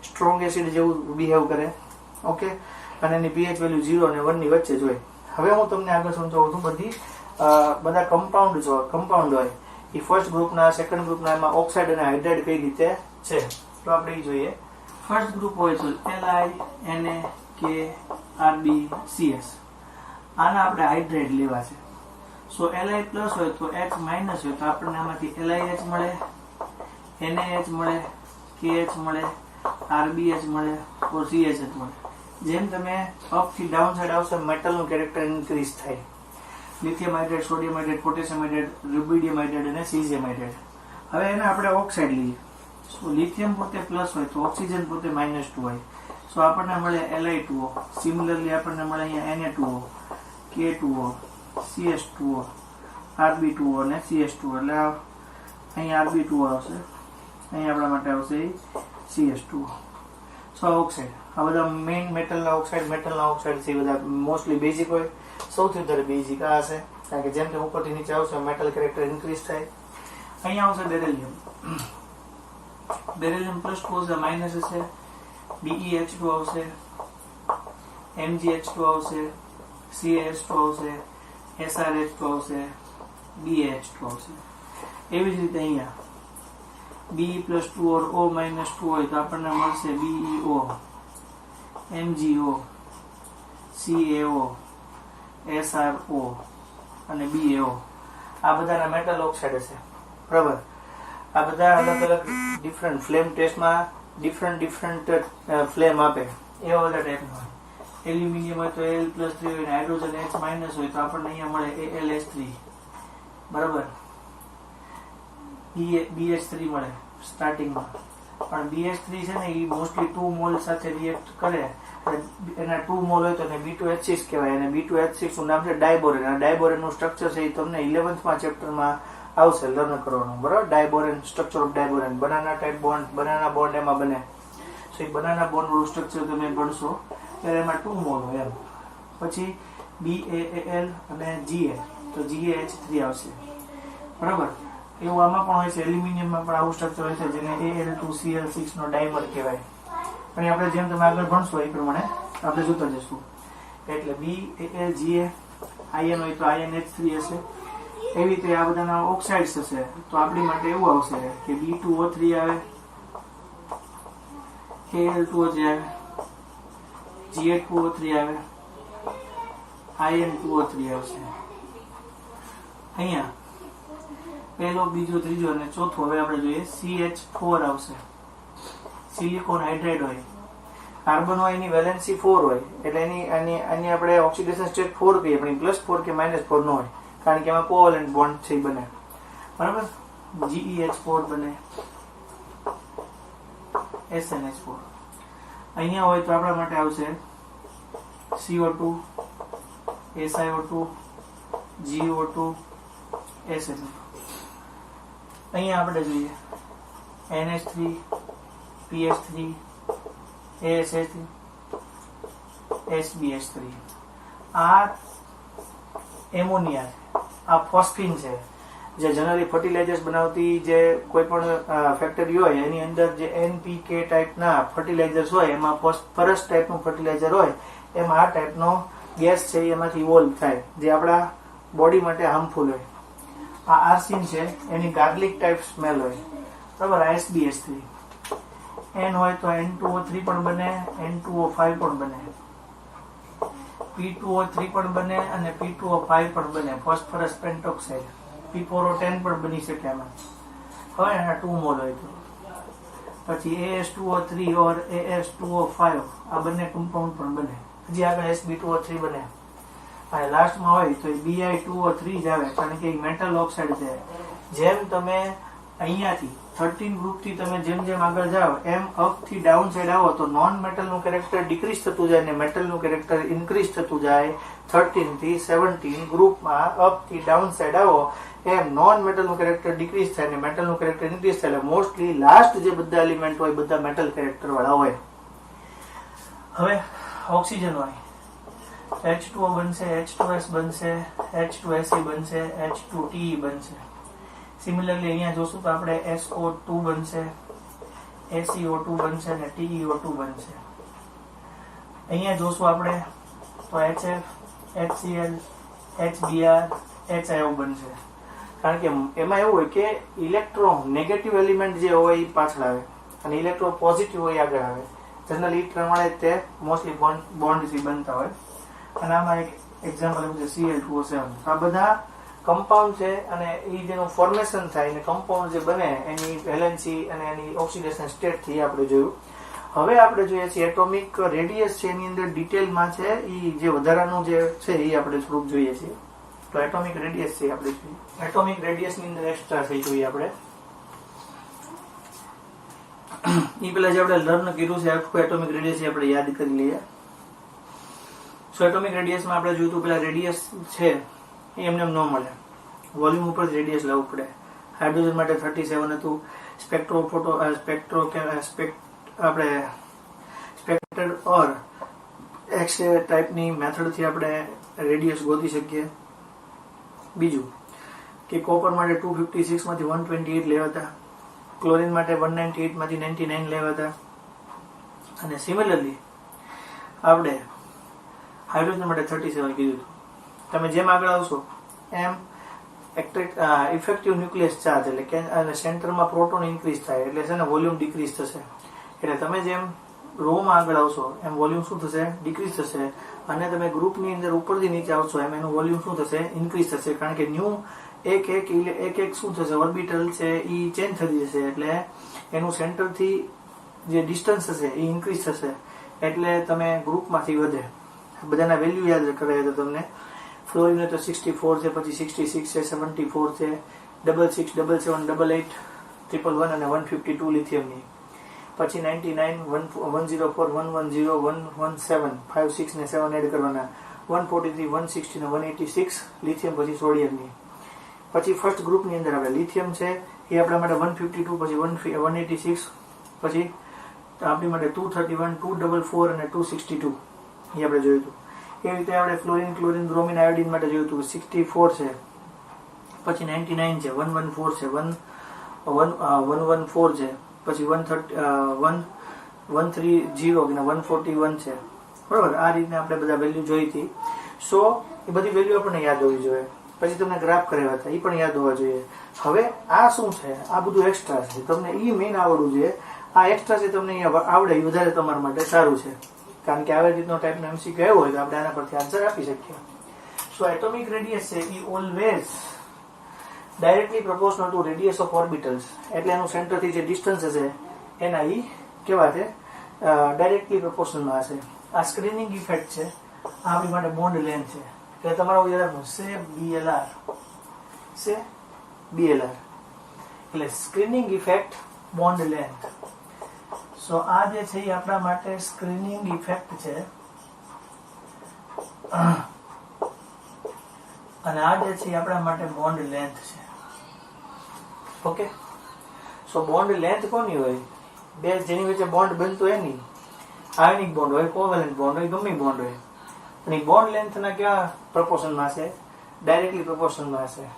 સ્ટ્રોંગ એસિડ જેવું બિહેવ કરે. ઓકે, અને એની pH વેલ્યુ 0 અને 1 ની વચ્ચે જ હોય. હવે હું તમને આગળ સમજાવું છું બધા કમ્પાઉન્ડ હોય એ ફર્સ્ટ ગ્રુપના, સેકન્ડ ગ્રુપના, એમાં ઓક્સાઇડ અને હાઇડ્રાઇડ કઈ રીતે છે તો આપણે એ જોઈએ. ફર્સ્ટ ગ્રુપ હોય તો Li, Na, K, Rb, CS. આના આપણે હાઇડ્રાઇડ લેવા છે. સો Li પ્લસ હોય તો H માઇનસ હોય તો આપણને આમાંથી LiH મળે, NaH મળે, KH મળે, RbH મળે, તો CH મળે. જેમ તમે અપ થી ડાઉન સાઈડ આવશે મેટલનું કેરેક્ટર ઇન્ક્રીઝ થાય. Lithium hydrate, sodium hydrate, potassium hydrate, rubidium hydrate અને સીઝિયમ હાઇડ્રેટ. હવે એને આપણે ઓક્સાઇડ લઈએ. સો લિથિયમ પોતે પ્લસ હોય તો ઓક્સિજન પોતે -2 હોય. સો આપણને મળે Li2O. સિમિલરલી આપણને મળે અહીંયા Na2O, K2O, CS2O, Rb2O અને CS2O. એટલે અહીંયા Rb2O આવશે, અહીંયા આપણા માટે આવશે CS2O. સો ઓક્સાઇડ, આ બધા મેઇન મેટલના ઓક્સાઇડ છે. બધા મોસ્ટલી બેઝિક હોય. સૌથી વધારે બેઝિક આ હશે કારણ કે જેમ કે ઉપરથી નીચે આવશે મેટલ કેરેક્ટર ઇન્ક્રીઝ થાય. અહીંયા આવશે beryllium. Beryllium plus two minus હશે, BeH2 આવશે, MgH2 આવશે, CaH2 આવશે, SrH2 આવશે, BaH2 આવશે. એવી જ રીતે અહીંયા Be+2 or O-2 હોય તો આપણને મળશે BeO, MgO, CaO, SrO અને BaO. આ બધાના મેટલ ઓક્સાઇડ છે, બરાબર. આ બધા અલગ અલગ ડિફરન્ટ ફ્લેમ ટેસ્ટમાં ડિફરન્ટ ફ્લેમ આપે એવા બધા ટાઈપના હોય. એલ્યુમિનિયમ હોય તો Al+3 હોય, હાઇડ્રોજન H- હોય તો આપણને અહીંયા મળે AlH3, બરાબર. BH3 મળે સ્ટાર્ટિંગમાં, પણ BH3 છે ને એ મોસ્ટલી 2 મોલ સાથે રિએક્ટ કરે. એના 2 મોલ હોય તો એને B2H6 કહેવાય. અને B2H6 નું નામ છે ડાયબોરેન. અને ડાયબોરેન નું સ્ટ્રક્ચર છે એ તમને 11th ચેપ્ટરમાં આવશે લર્ન કરવાનું, બરાબર. ડાયબોરેન, structure of ડાયબોરેન, banana type bond, banana bond એમાં બને. સો એ બનાના બોન્ડ નું સ્ટ્રક્ચર તમે ભણશો ત્યારે એમાં 2 મોલ હોય એમ. પછી BaAl અને Ga તો GaH3 આવશે, બરાબર. એવું આમાં પણ હોય છે. એલ્યુમિનિયમમાં પણ આવું સ્ટ્રક્ચર હોય છે જેને Al2Cl6 નો ડાયમર કહેવાય. અને આપણે જેમ તમે આગળ ભણશો એ પ્રમાણે આપણે જોતા જશું. એટલે BaLGa આયન હોય તો InH3 હશે. એવી રીતે આ બધાના ઓક્સાઇડ્સ હશે તો આપણી માટે એવું આવશે કે B2O3 આવે, Al2O3 આવે, Ga2O3 આવે, In2O3 આવશે. અહીંયા પહેલો, બીજો, ત્રીજો અને ચોથો હવે આપણે જોઈએ CH4 આવશે. સિલિકોન હાઇડ્રાઇડ હોય, કાર્બન હોય એની વેલેન્સી 4 હોય એટલે એની આપણે ઓક્સિડેશન સ્ટેટ 4 કહીએ, પણ +4 કે -4 ન હોય કારણ કે એમાં કોવેલેન્ટ બોન્ડ છે બને, બરાબર. GeH4 બને, SnH4. અહીંયા હોય તો આપણા માટે આવશે CO2, SiO2, GO2, SnO2. અહીંયા આપણે જોઈએ NH3, PH3, ASH3, SBH3. આ એમોનિયા છે, આ ફોસ્ફિન છે, જે જનરલી ફર્ટિલાઇઝર્સ બનાવતી જે કોઈ પણ ફેક્ટરી હોય એની અંદર જે NPK ટાઈપના ફર્ટિલાઇઝર્સ હોય, એમાં ફોસ્ફરસ ટાઈપનું ફર્ટિલાઇઝર હોય, એમાં આ ટાઈપનો ગેસ છે એમાંથી ઇવોલ્વ થાય, જે આપણા બોડી માટે હાર્મફુલ હોય. આ આર્સિન છે, એની ગાર્લિક ટાઈપ સ્મેલ હોય, બરાબર. આ SBH3 N હોય તો N2O3 પણ બને, N2O5 પણ બને, P2O3 પણ બને અને P2O5 પણ બને, ફોસ્ફરસ પેન્ટોક્સાઇડ, P4O10 પણ બની શકે આમાં. હવે એના 2 મોલ હોય તો પછી AS2O3 ઓર AS2O5 આ બંને કમ્પાઉન્ડ પણ બને. હજી આગળ SB2O3 બને અને લાસ્ટમાં હોય તો Bi2O3 જ આવે, કારણ કે એ મેટલ ઓક્સાઇડ છે. જેમ તમે અહીંયાથી 13 ગ્રુપથી તમે જેમ જેમ આગળ જાઓ એમ અપથી ડાઉન સાઈડ આવો તો નોન મેટલનું કેરેક્ટર ડિક્રીઝ થતું જાય અને મેટલનું કેરેક્ટર ઇન્ક્રીઝ થતું જાય. 13 થી 17 ગ્રુપમાં અપથી ડાઉન સાઈડ આવો એમ નોન મેટલનું કેરેક્ટર ડિક્રીઝ થાય અને મેટલનું કેરેક્ટર ઇન્ક્રીઝ થાય. એટલે મોસ્ટલી લાસ્ટ જે બધા એલિમેન્ટ હોય બધા મેટલ કેરેક્ટર વાળા હોય. હવે ઓક્સિજન હોય, H2O બનશે, H2S બનશે, H2Se બનશે, H2Te બનશે. સિમિલરલી અહીંયા જોશું તો આપણે SO2 બનશે, ACO2 બનશે અને TeO2 બનશે. અહીંયા જોશું આપણે તો HF, HCl, HBr, HIO બનશે. કારણ કે એમાં એવું હોય કે ઇલેક્ટ્રો નેગેટિવ એલિમેન્ટ જે હોય એ પાછળ આવે અને ઇલેક્ટ્રો પોઝિટિવ હોય આગળ આવે. જનરલી એ પ્રમાણે તે મોસ્ટલી બોન્ડથી બનતા હોય. અને આમાં એક એક્ઝામ્પલ એવું છે Cl2O7. આ બધા કમ્પાઉન્ડ છે અને એ જેનું ફોર્મેશન થાય અને કમ્પાઉન્ડ જે બને એની વેલેન્સી અને એની ઓક્સિડેશન સ્ટેટથી આપણે જોયું. હવે આપણે જોઈએ છીએ એટોમિક રેડિયસ છે, એની અંદર ડિટેલમાં છે એ જે વધારાનું જે છે એ આપણે થોડુંક જોઈએ છીએ. તો એટોમિક રેડિયસ છે આપણે જોઈએ. એટોમિક રેડિયસની અંદર એક્સ્ટ્રા થઈ જોઈએ આપણે. એ પેલા જે આપણે લર્ન કર્યું છે આખું એટોમિક રેડિયસ આપણે યાદ કરી લઈએ. સો એટોમિક રેડિયસમાં આપણે જોયું પેલા રેડિયસ છે એ એમને ન મળે, વોલ્યુમ ઉપર રેડિયસ લાવવું પડે. હાઇડ્રોજન માટે 37 હતું. આપણે સ્પેક્ટર ઓર એક્સ-રે ટાઈપની મેથડથી આપણે રેડિયસ ગોતી શકીએ. બીજું કે કોપર માટે 256 માંથી 128 લેવાતા, ક્લોરીન માટે 198 માંથી 99 લેવાતા. અને સિમિલરલી આપણે હાઇડ્રોજન માટે 37 કીધું હતું. તમે જેમ આગળ આવશો એમ ઇફેક્ટિવ ન્યુક્લિયસ ચાર્જ એટલે કે સેન્ટરમાં પ્રોટોન ઇન્ક્રીઝ થાય એટલે છે ને વોલ્યુમ ડિક્રીઝ થશે. એટલે તમે જેમ રોમાં આગળ આવશો એમ વોલ્યુમ શું થશે? ડિક્રીઝ થશે. અને તમે ગ્રુપની અંદર ઉપરથી નીચે આવશો એમ એનું વોલ્યુમ શું થશે? ઇન્ક્રીઝ થશે. કારણ કે ન્યૂ એક શું થશે? ઓર્બિટલ છે એ ચેન્જ થઈ જશે એટલે એનું સેન્ટરથી જે ડિસ્ટન્સ હશે એ ઇન્ક્રીઝ થશે એટલે તમે ગ્રુપમાંથી વધે. બધાના વેલ્યુ યાદ કરાય તો તમને ફ્લોરિન તો 64 છે, પછી 66 છે, 74 છે, 66, 77, 88, 111 અને 152 લિથિયમની. પછી 99, 104, 110, 117, 5, 6 ને 7 એડ કરવાના, 143, 160 ને 186 લિથિયમ પછી સોડિયમની. પછી ફર્સ્ટ ગ્રુપની અંદર આપણે લિથિયમ છે એ આપણા માટે 152, પછી 186, પછી આપણી માટે 231, 244 અને 262 એ આપણે જોયું હતું. એ રીતે આપણે ફ્લોરિન, ક્લોરીન, બ્રોમિન, આયોડિન માટે જોયું હતું 64 છે, પછી 99 છે, 114 છે, 114 છે, પછી 130 અને 141 છે. બરાબર, આ રીતના આપણે બધા વેલ્યુ જોઈ હતી. સો એ બધી વેલ્યુ આપણને યાદ હોવી જોઈએ. પછી તમને ગ્રાફ કરાવ્યા હતા એ પણ યાદ હોવા જોઈએ. હવે આ શું છે? આ બધું એક્સ્ટ્રા છે, તમને એ મેઇન આવડવું જોઈએ. આ એક્સ્ટ્રા છે તમને આવડે એ વધારે તમારા માટે સારું છે. કારણ કે આવી રીતનો ટાઈપનો MCQ આવ્યો હોય તો આપણે આના પરથી આન્સર આપી શકીએ. સો એટોમિક રેડિયસ છે એ always directly proportional to radius of orbitals. એટલે એનું સેન્ટરથી જે ડિસ્ટન્સ હશે એના એ કેવા છે? ડાયરેક્ટલી પ્રોપોર્શનલમાં હશે. આ સ્ક્રીનિંગ ઇફેક્ટ છે, આ આપણી માટે બોન્ડ લેન્થ છે. એટલે તમારું યાદ રાખવું છે BLR એટલે સ્ક્રીનિંગ ઇફેક્ટ બોન્ડ લેન્થ. સો આ જે છે એ આપણા માટે સ્ક્રીનિંગ ઇફેક્ટ છે અને આ જે છે એ આપણા માટે બોન્ડ લેન્થ છે. ઓકે, સો બોન્ડ લેન્થ કોની હોય? બે જેની વચ્ચે બોન્ડ બનતો હોય નહીં, આયોનિક બોન્ડ હોય, કોવેલેન્ટ બોન્ડ હોય, ગમે બોન્ડ હોય, અને બોન્ડ લેન્થના કેવા પ્રપોર્શનમાં હશે? ડાયરેક્ટલી પ્રપોર્શનમાં હશે.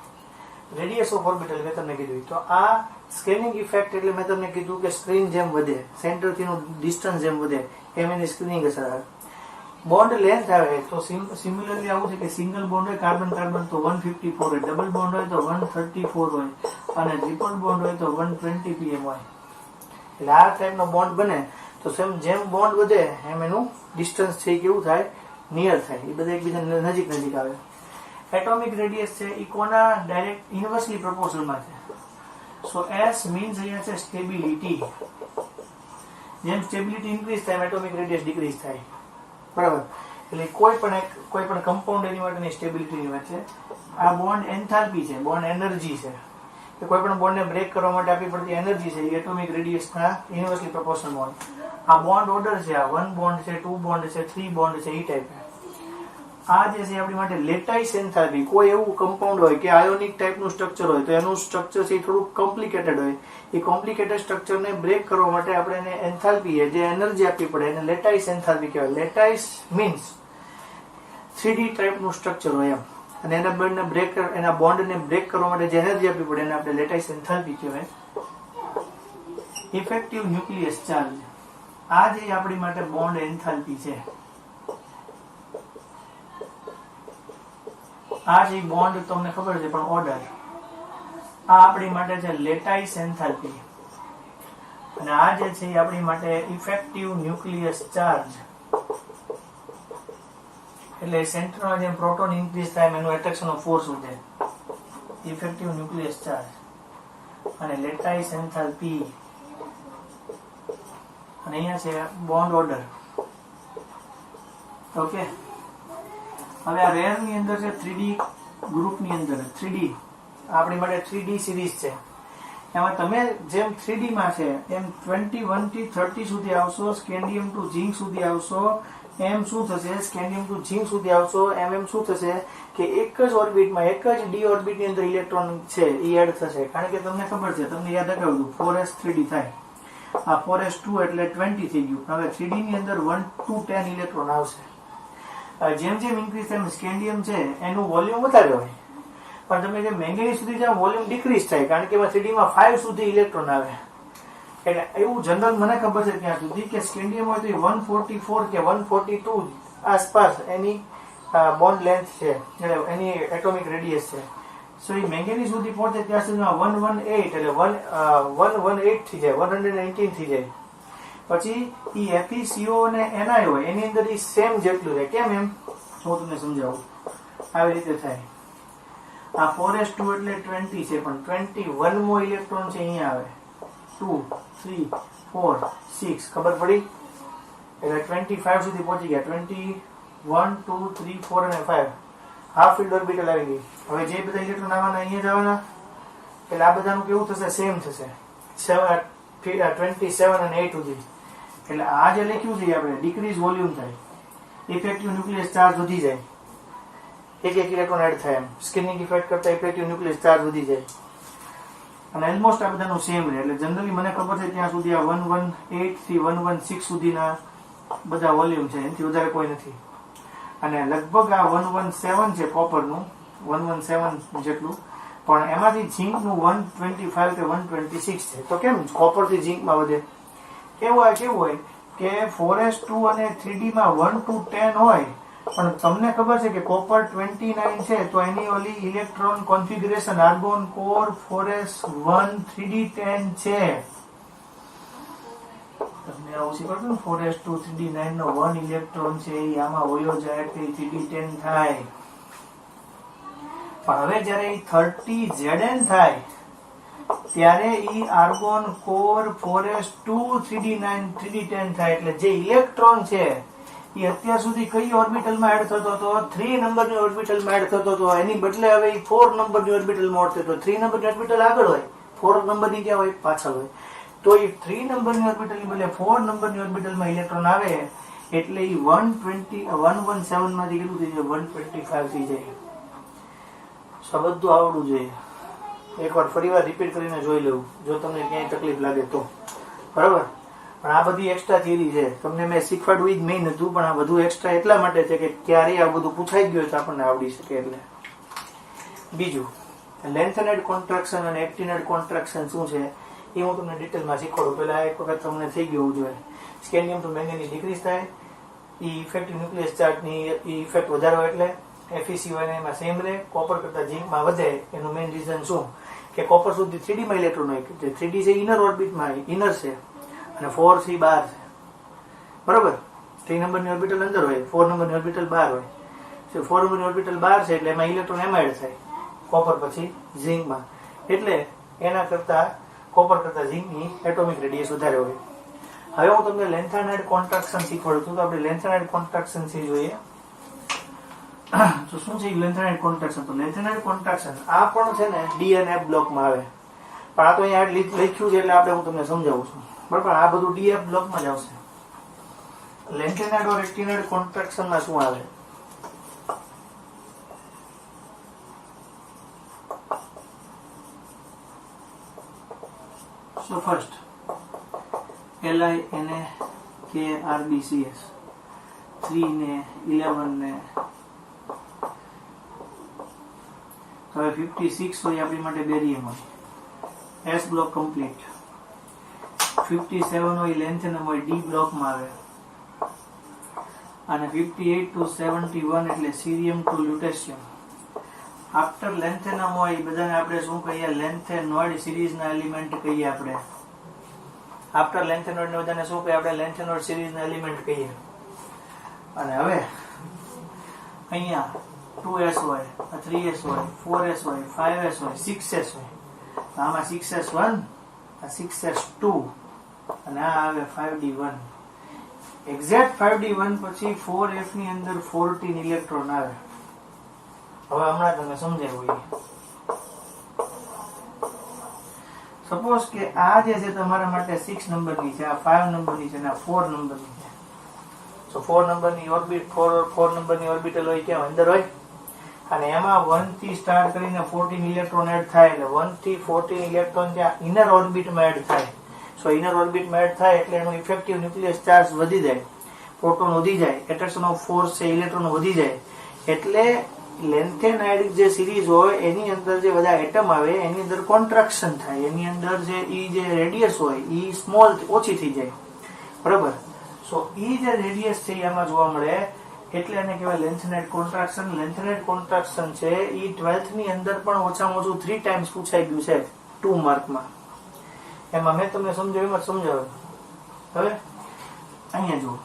રેડિયસ ઓફ ઓર્બિટલ મેં તમને કીધું. તો આ સ્કેનિંગ ઇફેક્ટ એટલે મેં તમને કીધું કે સ્ક્રીન જેમ વધે, સેન્ટરથીનું ડિસ્ટન્સ જેમ વધે એમ એની સ્ક્રીનિંગ અસર આવે. બોન્ડ લેન્થ આવે તો સિમિલરલી આવું છે કે સિંગલ બોન્ડ હોય કાર્બન કાર્બન તો 154 હોય, ડબલ બોન્ડ હોય તો 134 હોય, અને ટ્રિપલ બોન્ડ હોય તો 120 pm હોય. એટલે આ ટાઈપનો બોન્ડ બને તો જેમ બોન્ડ વધે એમ એનું ડિસ્ટન્સ છે કેવું થાય? નિયર થાય. એ બધા એકબીજા નજીક નજીક આવે. એટોમિક રેડિયસ છે એ કોના ડાયરેક્ટ ઇન્વર્સલી પ્રોપોર્શનમાં છે. સો S મીન્સ અહીંયા છે સ્ટેબિલિટી. જેમ સ્ટેબિલિટી ઇન્ક્રીઝ થાય એટોમિક રેડિયસ ડિક્રીઝ થાય. બરાબર. એટલે કોઈ પણ કમ્પાઉન્ડ એની માટેની સ્ટેબિલિટીની વચ્ચે આ બોન્ડ એન્થાલ્પી છે, બોન્ડ એનર્જી છે, કે કોઈ પણ બોન્ડને બ્રેક કરવા માટે આપવી પડતી એનર્જી છે, એ એટોમિક રેડિયસના ઇન્વર્સલી પ્રોપોર્શનલ હોય. આ બોન્ડ ઓર્ડર છે, આ 1 બોન્ડ છે, 2 બોન્ડ છે, 3 બોન્ડ છે, એ ટાઈપ. આ જે છે આપણી માટે લેટાઇસ એન્થાલ્પી. કોઈ એવું કમ્પાઉન્ડ હોય કે આયોનિક ટાઈપનું સ્ટ્રક્ચર હોય તો એનું સ્ટ્રક્ચર છે એ થોડું કોમ્પ્લિકેટેડ હોય. એ કોમ્પ્લિકેટેડ સ્ટ્રક્ચરને બ્રેક કરવા માટે આપણે એને એન્થાલ્પી જે એનર્જી આપવી પડે એને લેટાઇસ એન્થાલ્પી કહેવાય. લેટાઇસ મીન્સ 3D ટાઈપનું સ્ટ્રક્ચર હોય એમ, અને એના બોન્ડને બ્રેક કરવા માટે જે એનર્જી આપવી પડે એને આપણે લેટાઇસ એન્થાલ્પી કહેવાય. ઇફેક્ટિવ ન્યુક્લિયસ ચાર્જ, આ જે આપણી માટે બોન્ડ એન્થાલ્પી છે, આ જે બોન્ડ તમને ખબર છે પણ ઓર્ડર, આ આપણી માટે છે લેટાઇસ એન્થાલ્પી, અને આ જે છે એ આપણી માટે ઇફેક્ટિવ ન્યુક્લિયસ ચાર્જ. એટલે સેન્ટરમાં જેમ પ્રોટોન ઇન્ક્રીઝ થાય એનું એટ્રેક્શન ઓફ ફોર્સ વધે, ઇફેક્ટિવ ન્યુક્લિયસ ચાર્જ અને લેટાઇસ એન્થાલ્પી. અને અહીંયા છે બોન્ડ ઓર્ડર. ઓકે, હવે આ રેર ની અંદર છે 3D ગ્રુપની અંદર 3D આપણી માટે 3D સિરીઝ છે. એમાં તમે જેમ 3D માં છે એમ 21 થી 30 સુધી આવશો, સ્કેન્ડિયમ ટુ ઝિંક સુધી આવશો, એમ શું થશે? સ્કેન્ડિયમ ટુ ઝિંક સુધી આવશો એમ શું થશે કે એક જ ઓર્બિટમાં, એક જ ડી ઓર્બિટની અંદર ઇલેક્ટ્રોન છે એ એડ થશે. કારણ કે તમને ખબર છે, તમને યાદ અપાવ્યું 4s3d થાય. આ 4s2 એટલે 20 થઈ ગયું. હવે 3D ની અંદર 1 to 10 ઇલેક્ટ્રોન આવશે. જેમ જેમ ઇન્ક્રીઝ થાય સ્કેન્ડિયમ છે એનું વોલ્યુમ વધારે હોય, પણ તમે જે મેંગેનીઝ સુધી જાવ વોલ્યુમ ડિક્રીઝ થાય, કારણ કે 3D માં 5 સુધી ઇલેક્ટ્રોન આવે. એટલે એવું જનરલ મને ખબર છે ત્યાં સુધી કે સ્કેન્ડિયમ હોય તો 144 કે 142 આસપાસ એની બોન્ડ લેન્થ છે, એની એટોમિક રેડિયસ છે. સો એ મેંગેનીઝ સુધી પહોંચે ત્યાં સુધીમાં 118 એટલે 118 થઈ જાય, 119 થઈ જાય. પછી એ FeCO અને Ni હોય એની અંદર એ સેમ જેટલું રહે. કેમ એમ? હું તમને સમજાવું. આવી રીતે થાય. આ 4s2 એટલે 20 છે, પણ 21 મો ઇલેક્ટ્રોન છે અહીંયા આવે. 2, 3, 4, 6 ખબર પડી? એટલે 25 સુધી પહોંચી ગયા. 21, 2, 3, 4 અને 5 હાફ ફિલ્ડ ઓર્બિટલ આવી ગઈ. હવે જે બધા ઇલેક્ટ્રોન આવવાના અહીંયા જ આવવાના, એટલે આ બધાનું કેવું થશે? સેમ થશે. 27 અને 8 સુધી. એટલે આ જે લખ્યું છે આપણે ડિક્રીઝ વોલ્યુમ થાય, ઇફેક્ટિવ ન્યુક્લિયસ ચાર્જ વધી જાય, એક ઇલેક્ટ્રોન એડ થાય. એમ સ્કેનિંગ ઇફેક્ટ કરતા ઇફેક્ટિવ ન્યુક્લિયસ ચાર્જ વધી જાય. અને ઓલમોસ્ટ આ બધાનું સેમ રહે. એટલે જનરલી મને ખબર છે ત્યાં સુધી આ 118 થી 116 સુધીના બધા વોલ્યુમ છે, એનાથી વધારે કોઈ નથી. અને લગભગ આ 117 છે કોપરનું, 117 જેટલું, પણ એમાંથી ઝીંકનું 125 કે 126 છે. તો કેમ કોપરથી ઝીંકમાં વધે? કેવું હોય કે 4s2 અને 3D માં 1 to 10 હોય, પણ તમને ખબર છે કે કોપર 29 છે તો એની ઓલી electron configuration argon core 4s1 3d10 છે. તમને આવું શીખવાડતું ને 4s2 3d9 નો 1 ઇલેક્ટ્રોન છે એ આમાં વયો જાય એટલે 3d10 થાય. પણ હવે જયારે 30 Zn થાય ત્યારે ઈ argon core 4s2 3d9 3d10 થાય. એટલે જે ઇલેક્ટ્રોન છે એ અત્યાર સુધી કઈ ઓર્બિટલમાં એડ થતો હતો? 3 નંબરની ઓર્બિટલમાં એડ થતો હતો. એની બદલે હવે 4 નંબરની ઓર્બિટલમાં એડ થતો. 3 નંબરની ઓર્બિટલ આગળ હોય, 4 નંબરની ક્યાં હોય? પાછળ હોય. તો એ 3 નંબરની ઓર્બિટલની બદલે 4 નંબરની ઓર્બિટલમાં ઇલેક્ટ્રોન આવે એટલે એ 117 માંથી કેટલું થઈ જાય? 125 થઈ જાય. આ બધું આવડવું જોઈએ. એકવાર ફરીવાર રિપીટ કરીને જોઈ લેવું જો તમને ક્યાંય તકલીફ લાગે તો. બરાબર? પણ આ બધી એક્સ્ટ્રા થિયરી છે, તમને મેં શીખવાડવું જ મેઇન હતું, પણ આ બધું એક્સ્ટ્રા એટલા માટે છે કે ક્યારેય આ બધું પૂછાઈ ગયું તો આપણને આવડી શકે. એટલે બીજું લેન્થેનેડ કોન્ટ્રાક્શન અને એક્ટિનેડ કોન્ટ્રાક્શન શું છે એ હું તમને ડિટેલમાં શીખવાડું. પહેલા એક વખત તમને થઈ ગયું જોઈએ. સ્કેન્ડિયમ ટુ મેંગેનીઝ ડિક્રીઝ થાય, એ ઇફેક્ટિવ ન્યુક્લિયસ ચાર્જની ઇફેક્ટ વધારે હોય એટલે FeC એમાં સેમ રહે. કોપર કરતા ઝીંકમાં વધે એનું મેઇન રીઝન શું કે કોપર સુધી 3D માં ઇલેક્ટ્રોન હોય. 3D છે ઇનર ઓર્બિટમાં, ઇનર છે, અને 4C બહાર છે. બરોબર, 3 નંબરની ઓર્બિટલ અંદર હોય, 4 નંબરની ઓર્બિટલ બહાર હોય. 4 નંબરની ઓર્બિટલ બહાર છે એટલે એમાં ઇલેક્ટ્રોન એમાં એડ થાય કોપર પછી ઝીંકમાં, એટલે એના કરતા કોપર કરતા ઝીંકની એટોમિક રેડિયસ વધારે હોય. હવે હું તમને લેન્થેનાઇડ કોન્ટ્રાક્શન શીખવાડું છું, તો આપણે લેન્થેનાઇડ કોન્ટ્રાક્શન થી જોઈએ. તો શું છે લેન્થેનાઇડ કોન્ટ્રાક્શન? તો લેન્થેનાઇડ કોન્ટ્રાક્શન આ પણ છે ને D અને F બ્લોકમાં આવે, પણ આ તો અહીંયા લખ્યું છે એટલે આપણે હું તમને સમજાવું છું. બરાબર, આ બધું D F બ્લોકમાં જ આવશે. લેન્થેનાઇડ ઓર એક્ટિનાઇડ કોન્ટ્રાક્શનમાં શું આવે? So first Li Na K RBCS 3 ને 11 ને હવે 56 હોય આપણી માટે બેરિયમ હોય, S બ્લોક કમ્પ્લીટ. 57 હોય લેન્થેનમ હોય, D બ્લોકમાં આવે, અને 58 to 71 એટલે સીરિયમ ટુ લ્યુટેશિયમ. આફ્ટર લેન્થેનમ હોય બધાને આપણે શું કહીએ? લેન્થેનોઇડ સિરીઝના એલિમેન્ટ કહીએ આપણે. આફ્ટર લેન્થેનોઇડ ને બધાને શું કહીએ આપણે? લેન્થેનોઇડ સિરીઝના એલિમેન્ટ કહીએ. અને હવે અહીંયા 2s હોય, 3s હોય, 4s હોય, 5s હોય, 6s હોય. આમાં 6s1, આ 6s2 અને આ આવે 5d1. એક્ઝેક્ટ 5d1 પછી 4f ની અંદર 14 ઇલેક્ટ્રોન આવે. હવે હમણાં તમે સમજાવ્યું. સપોઝ કે આ જે છે તમારા માટે 6 નંબરની છે, આ 5 નંબરની છે, અને આ 4 નંબરની છે. તો 4 નંબરની ઓર્બિટ 4 નંબરની ઓર્બિટલ હોય કેમ અંદર હોય, અને એમાં 1 થી સ્ટાર્ટ કરીને 14 ઇલેક્ટ્રોન એડ થાય, એટલે 1 થી 14 ઇલેક્ટ્રોન ત્યાં ઇનર ઓર્બિટમાં એડ થાય. સો ઇનર ઓર્બિટમાં એડ થાય એટલે એનું ઇફેક્ટિવ ન્યુક્લિયસ ચાર્જ વધી જાય, પ્રોટોન વધી જાય, એટ્રેક્શન ઓફ ફોર્સ છે ઇલેક્ટ્રોન વધી જાય. એટલે લેન્થેનાઇડ જે સિરીઝ હોય એની અંદર જે બધા એટમ આવે એની અંદર કોન્ટ્રાક્શન થાય, એની અંદર જે ઈ જે રેડિયસ હોય ઈ સ્મોલ ઓછી થઈ જાય. બરાબર, સો ઈ જે રેડિયસ છે એમાં જોવા મળે એટલે એને કહેવાય લેન્થેનાઇડ કોન્ટ્રાક્શન. લેન્થેનાઇડ કોન્ટ્રાક્શન છે ઈ 12th ની અંદર પણ ઓછામાં ઓછું 3 ટાઈમ્સ પૂછાઈ ગયું છે 2 માર્કમાં. એમાં મેં તમને સમજાવ્યું એમ સમજાવ્યું. હવે અહીંયા જુઓ,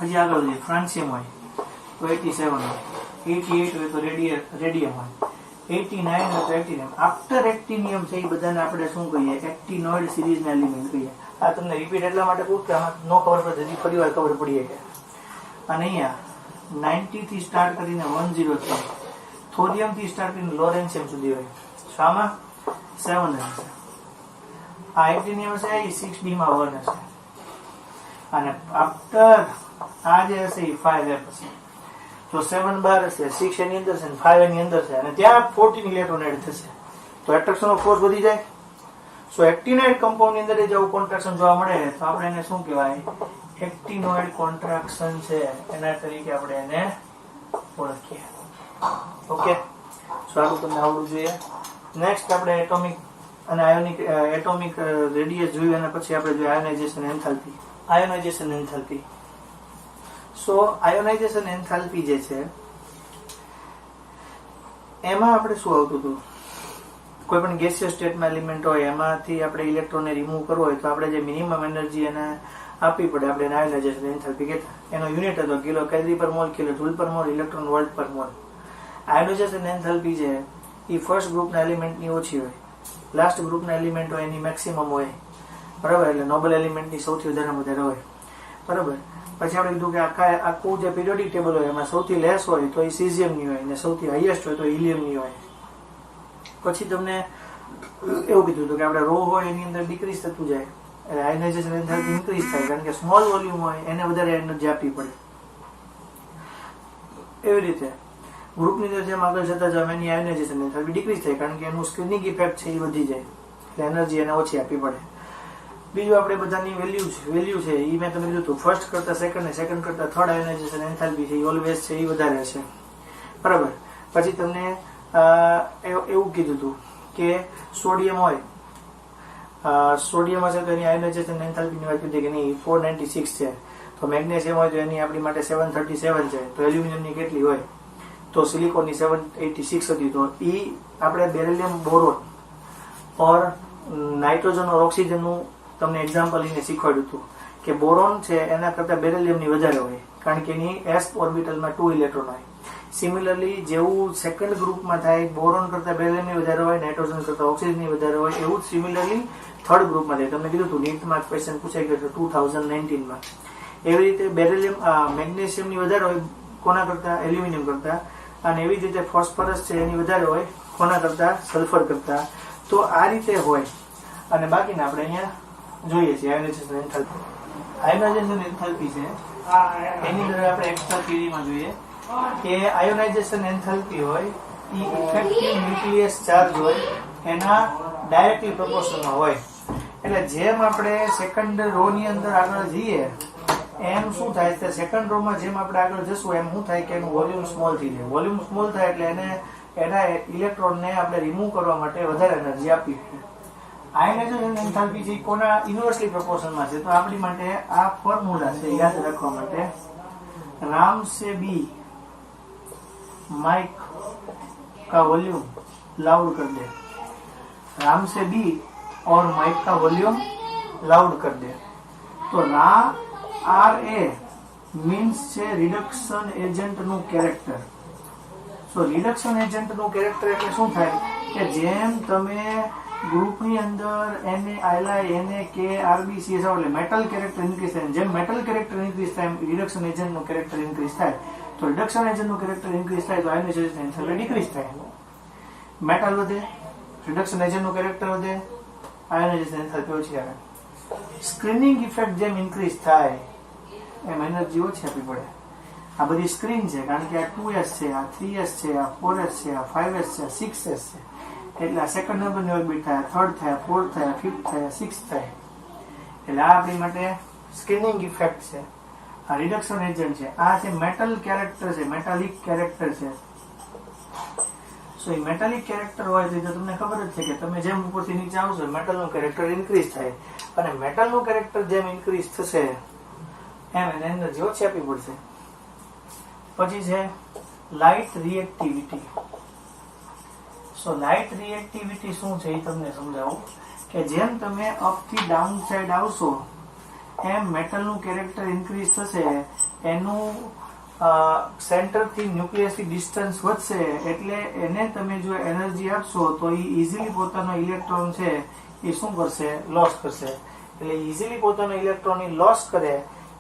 હજી આગળ જોઈએ. ફ્રાન્સિયમ હોય તો 87 હોય, 88 હોય તો રેડિયમ હોય, 89 હોય તો એક્ટિનિયમ. આફ્ટર એક્ટિનિયમ છે એ બધાને આપણે શું કહીએ? એક્ટિનોઇડ સિરીઝના એલિમેન્ટ કહીએ. આ તમને રિપીટ એટલા માટે પૂછ કે આમાં નો ખબર પડે, હજી ફરી વાર ખબર પડીએ કે. અને અહીંયા 90 થી સ્ટાર્ટ કરીને 103 થોરિયમ થી સ્ટાર્ટ કરીને લોરેન્સિયમ સુધી હોય. શામાં 7 હશે. આ એક્ટિનિયમ છે એ 6d માં 1 હશે, અને આફ્ટર આ જે હશે એ 5f હશે. તો 7 બહાર હશે, 6 એની અંદર છે, 5 એની અંદર છે, અને ત્યાં 14 ઇલેક્ટ્રોન એડ થશે. તો એટ્રેક્શન ઓફ ફોર્સ વધી જાય. સો એક્ટિનાઇડ કમ્પાઉન્ડ ની અંદર જેવું કોન્ટ્રાક્શન જોવા મળે તો આપણે એને શું કહેવાય? એક્ટિનોઇડ કોન્ટ્રાક્શન છે, એના તરીકે આપણે એને ઓળખીએ. ઓકે, સો આટલું તમને આવડવું જોઈએ. નેક્સ્ટ આપણે એટોમિક અને આયોનિક એટોમિક રેડિયસ જોયું, અને પછી આપણે જોઈએ ionisation enthalpy. Ionisation enthalpy. So ionisation enthalpy જે છે એમાં આપણે શું આવતું હતું? કોઈ પણ ગેસિયસ સ્ટેટમાં એલિમેન્ટ હોય એમાંથી આપણે ઇલેક્ટ્રોનને રિમૂવ કરવો હોય તો આપણે જે મિનિમમ એનર્જી એને આપવી પડે, આપણે એને આયોનાઇઝેશન એન્થાલ્પી કહેતા. એનો યુનિટ હતો કિલો કેલરી પર મોલ, કિલો જૂલ પર મોલ, ઇલેક્ટ્રોન વોલ્ટ પર મોલ. આયોનાઇઝેશન એન્થાલ્પી છે એ ફર્સ્ટ ગ્રુપના એલિમેન્ટની ઓછી હોય, લાસ્ટ ગ્રુપના એલિમેન્ટ હોય એની મેક્સિમમ હોય. બરાબર, એટલે નોબલ એલિમેન્ટની સૌથી વધારે હોય. બરાબર, પછી આપણે કીધું કે આખું જે પીરિયોડિક ટેબલ હોય એમાં સૌથી લેસ હોય તો એ સીઝિયમની હોય, અને સૌથી હાઈએસ્ટ હોય તો હિલિયમની હોય. પછી તમને એવું કીધું હતું કે આપણે રો હોય એની અંદર ડિક્રીઝ થતું જાય, એટલે આયોનાઇઝેશન એન્થાલ્પી ઇન્ક્રીઝ થાય, કારણ કે સ્મોલ વોલ્યુમ હોય એને વધારે એનર્જી આપવી પડે. એવી રીતે ગ્રુપની અંદર જેમ આગળ જતા જાવ એની આયોનાઇઝેશન એન્થાલ્પી ડિક્રીઝ થાય, કારણ કે એનું સ્ક્રીનિંગ ઇફેક્ટ છે એ વધી જાય, એટલે એનર્જી એને ઓછી આપવી પડે. બીજું આપણે બધાની વેલ્યુ છે એ મેં તમને કીધું હતું, ફર્સ્ટ કરતા સેકન્ડ ને સેકન્ડ કરતા થર્ડ આયોનાઇઝેશન એન્થાલ્પી છે એ ઓલવેઝ છે એ વધારે છે, બરાબર. પછી તમને એવું કીધું હતું કે સોડિયમ હોય, સોડિયમ હશે તો એની આયોનાઇઝેશન એન્થાલ્પીની વાત કીધી કે નહીં 496 છે, તો મેગ્નેશિયમ હોય તો એની આપણી માટે 737 છે, તો એલ્યુમિનિયમની કેટલી હોય તો સિલિકોનની 786 હતી. તો એ આપણે બેરિલિયમ, બોરોન ઓર નાઇટ્રોજન ઓર ઓક્સિજનનું તમને એક્ઝામ્પલ લઈને શીખવાડ્યું હતું કે બોરોન છે એના કરતાં બેરિલિયમની વધારે હોય કારણ કે એની s ઓર્બિટલમાં 2 ઇલેક્ટ્રોન હોય. સિમિલરલી જેવું સેકન્ડ ગ્રુપમાં થાય બોરોન કરતાં બેરિલિયમની વધારે હોય, નાઇટ્રોજન કરતાં ઓક્સિજનની વધારે હોય, એવું જ સિમિલરલી થર્ડ ગ્રુપમાં થાય. તમને કીધું હતું નીટમાં ક્વેશ્ચન પૂછાઈ ગયો 2019માં. એવી રીતે બેરિલિયમ, મેગ્નેશિયમની વધારે હોય કોના કરતાં, એલ્યુમિનિયમ કરતાં, અને એવી જ રીતે ફોસ્ફરસ છે એની વધારે હોય કોના કરતાં, સલ્ફર કરતાં. તો આ રીતે હોય. અને બાકીના આપણે અહીંયા જોઈએ છીએ આયોનાઇઝેશન એન્થાલ્પી. આયોનાઇઝેશન એન્થાલ્પી છે એની અંદર આપણે એક્સ્ટ્રા થિયરીમાં જોઈએ કે આયોનાઇઝેશન એન્થાલ્પી હોય એ ઇફેક્ટિવ ન્યુક્લિયસ ચાર્જ હોય એના ડાયરેક્ટલી પ્રોપોર્શનમાં હોય. એટલે જેમ આપણે સેકન્ડ રો ની અંદર આગળ જઈએ એમ શું થાય કે સેકન્ડ રો માં જેમ આપણે આગળ જશું એમ શું થાય કે એનું વોલ્યુમ સ્મોલ થઈ જાય. વોલ્યુમ સ્મોલ થાય એટલે એના ઇલેક્ટ્રોનને આપણે રિમૂવ કરવા માટે વધારે એનર્જી આપી. આયોનાઇઝેશન એન્થાલ્પી છે કોના ઇન્વર્સલી પ્રોપોર્શનમાં છે. તો આપણી માટે આ ફોર્મ્યુલા છે યાદ રાખવા માટે. રામસે બી माइक का वॉल्यूम लाउड कर दे, राम से बी और माइक का वॉल्यूम लाउड कर दे. तो रा आर ए मीन्स છે રિડક્શન એજન્ટ નું કેરેક્ટર. સો રિડક્શન એજન્ટ નું કેરેક્ટર એટલે શું થાય કે જેમ તમે ગ્રુપની અંદર Na, Li, Na, K, Rb, C એટલે મેટલ કેરેક્ટર ઇન્ક્રીઝ થાય, જેમ મેટલ કેરેક્ટર ઇન્ક્રીઝ થાય રિડક્શન એજન્ટ નું કેરેક્ટર ઇન્ક્રીઝ થાય. તો રિડક્શન એજન્ટ નું કેરેક્ટર ઇન્ક્રીઝ થાય તો આયોનાઇઝેશન એન્થાલ્પી ડિક્રીઝ થાય. મેટલ વધે, રિડક્શન એજન્ટ નું કેરેક્ટર વધે, આયોનાઇઝેશન એન્થાલ્પી ઓછી આવે. સ્ક્રીનિંગ ઇફેક્ટ જેમ ઇન્ક્રીઝ થાય એમ એનર્જી ઓછી આપવી પડે. આ બધી સ્ક્રીન છે કારણ કે આ 2s છે, આ 3s છે, આ 4s છે, આ 5s છે, આ 6s છે. એટલે આ સેકન્ડ નંબરની ઓર્બિટ થાય, થર્ડ થાય, ફોર્થ થાય, ફિફ્થ થાય, સિક્સ્થ થાય. એટલે આ આપણી માટે સ્ક્રીનિંગ ઇફેક્ટ છે. આ રિડક્શન એજન્ટ છે. આ છે મેટલ કેરેક્ટર છે, મેટાલિક કેરેક્ટર છે. સો એ મેટાલિક કેરેક્ટર હોય તો તમને ખબર જ છે કે તમે જેમ ઉપરથી નીચે આવશો મેટલનું કેરેક્ટર ઇન્ક્રીઝ થાય, અને મેટલનું કેરેક્ટર જેમ ઇન્ક્રીઝ થશે એમ એને એનર્જી ઓછી આપવી પડશે. પછી છે લાઇટ રિએક્ટિવિટી. સો લાઇટ રિએક્ટિવિટી શું છે એ તમને સમજાવું કે જેમ તમે અપ થી ડાઉન સાઈડ આવશો એમ મેટલનું કેરેક્ટર ઇન્ક્રીઝ થશે, એનું સેન્ટર થી ન્યુક્લિયસ થી ડિસ્ટન્સ વધશે, એટલે એને તમે જો એનર્જી આપશો તો એ ઇઝીલી પોતાનો ઇલેક્ટ્રોન છે એ શું કરશે, લોસ કરશે. એટલે ઇઝીલી પોતાનો ઇલેક્ટ્રોન લોસ કરે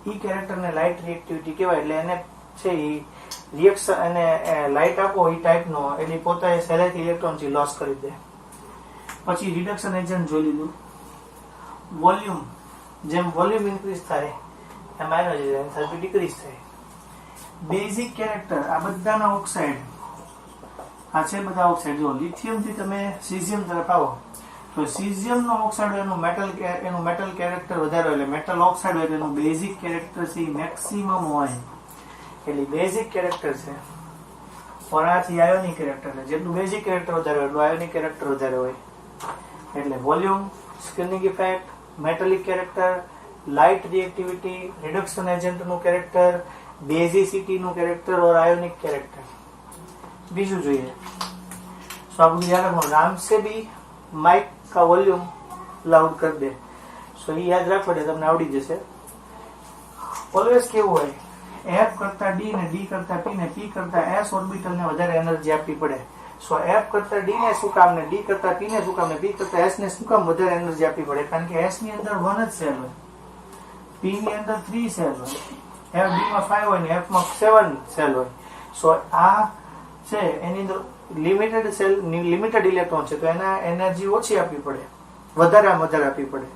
એ કેરેક્ટરને લાઇટ રિએક્ટિવિટી કહેવાય. એટલે એને છે એ રિએક્શન અને લાઇટ આપો એ ટાઈપનો, એટલે પોતાએ સહેલાઈથી ઇલેક્ટ્રોન લોસ કરી દે. પછી રિડક્શન એજન્ટ જોઈ લીધું. વોલ્યુમ, જેમ વોલ્યુમ ઇન્ક્રીઝ થાય એમ આયોનાઇઝેશન એન્થાલ્પી ડિક્રીઝ થાય. બેઝિક કેરેક્ટર, આ બધાના ઓક્સાઇડ, આ છે બધા ઓક્સાઇડ. જો લિથિયમ થી તમે સીઝિયમ તરફ આવો તો સીઝિયમ નો ઓક્સાઇડ એનું મેટલ કેરેક્ટર વધારે હોય, એટલે મેટલ ઓક્સાઇડ હોય એનું બેઝિક કેરેક્ટર છે મેક્સિમમ હોય. એટલે બેઝિક કેરેક્ટર છે. ઓરાથી આયોનિક કેરેક્ટર છે. જેટલું બેઝિક કેરેક્ટર વધારે હોય એટલું આયોનિક કેરેક્ટર વધારે હોય. એટલે volume, screening effect, metallic character, light reactivity, reduction agent નું કેરેક્ટર, બેઝિસિટી નું કેરેક્ટર और आयोनिक कैरेक्टर. બીજું જોઈએ તો આપણું યાદ રાખો નામ से भी माइक का वॉल्यूम लाउड कर दे. સો એ યાદ રાખો એટલે તમને આવડી જશે. ઓલવેઝ કેવું હોય, F કરતા D ને D કરતા P ને P કરતા S ઓર્બિટલ ને વધારે એનર્જી આપવી પડે. સો F કરતા D ને શું કામ ને D કરતા P ને શું કામ ને P કરતા S ને શું કામ વધારે એનર્જી આપવી પડે, કારણ કે S ની અંદર 1 જ સેલ હોય, P ની અંદર 3 સેલ હોય, F D માં 5 હોય ને F માં 7 સેલ હોય. સો આ છે એની અંદર લિમિટેડ સેલ, લિમિટેડ ઇલેક્ટ્રોન છે, તો એના એનર્જી ઓછી આપવી પડે, વધારે આપવી પડે,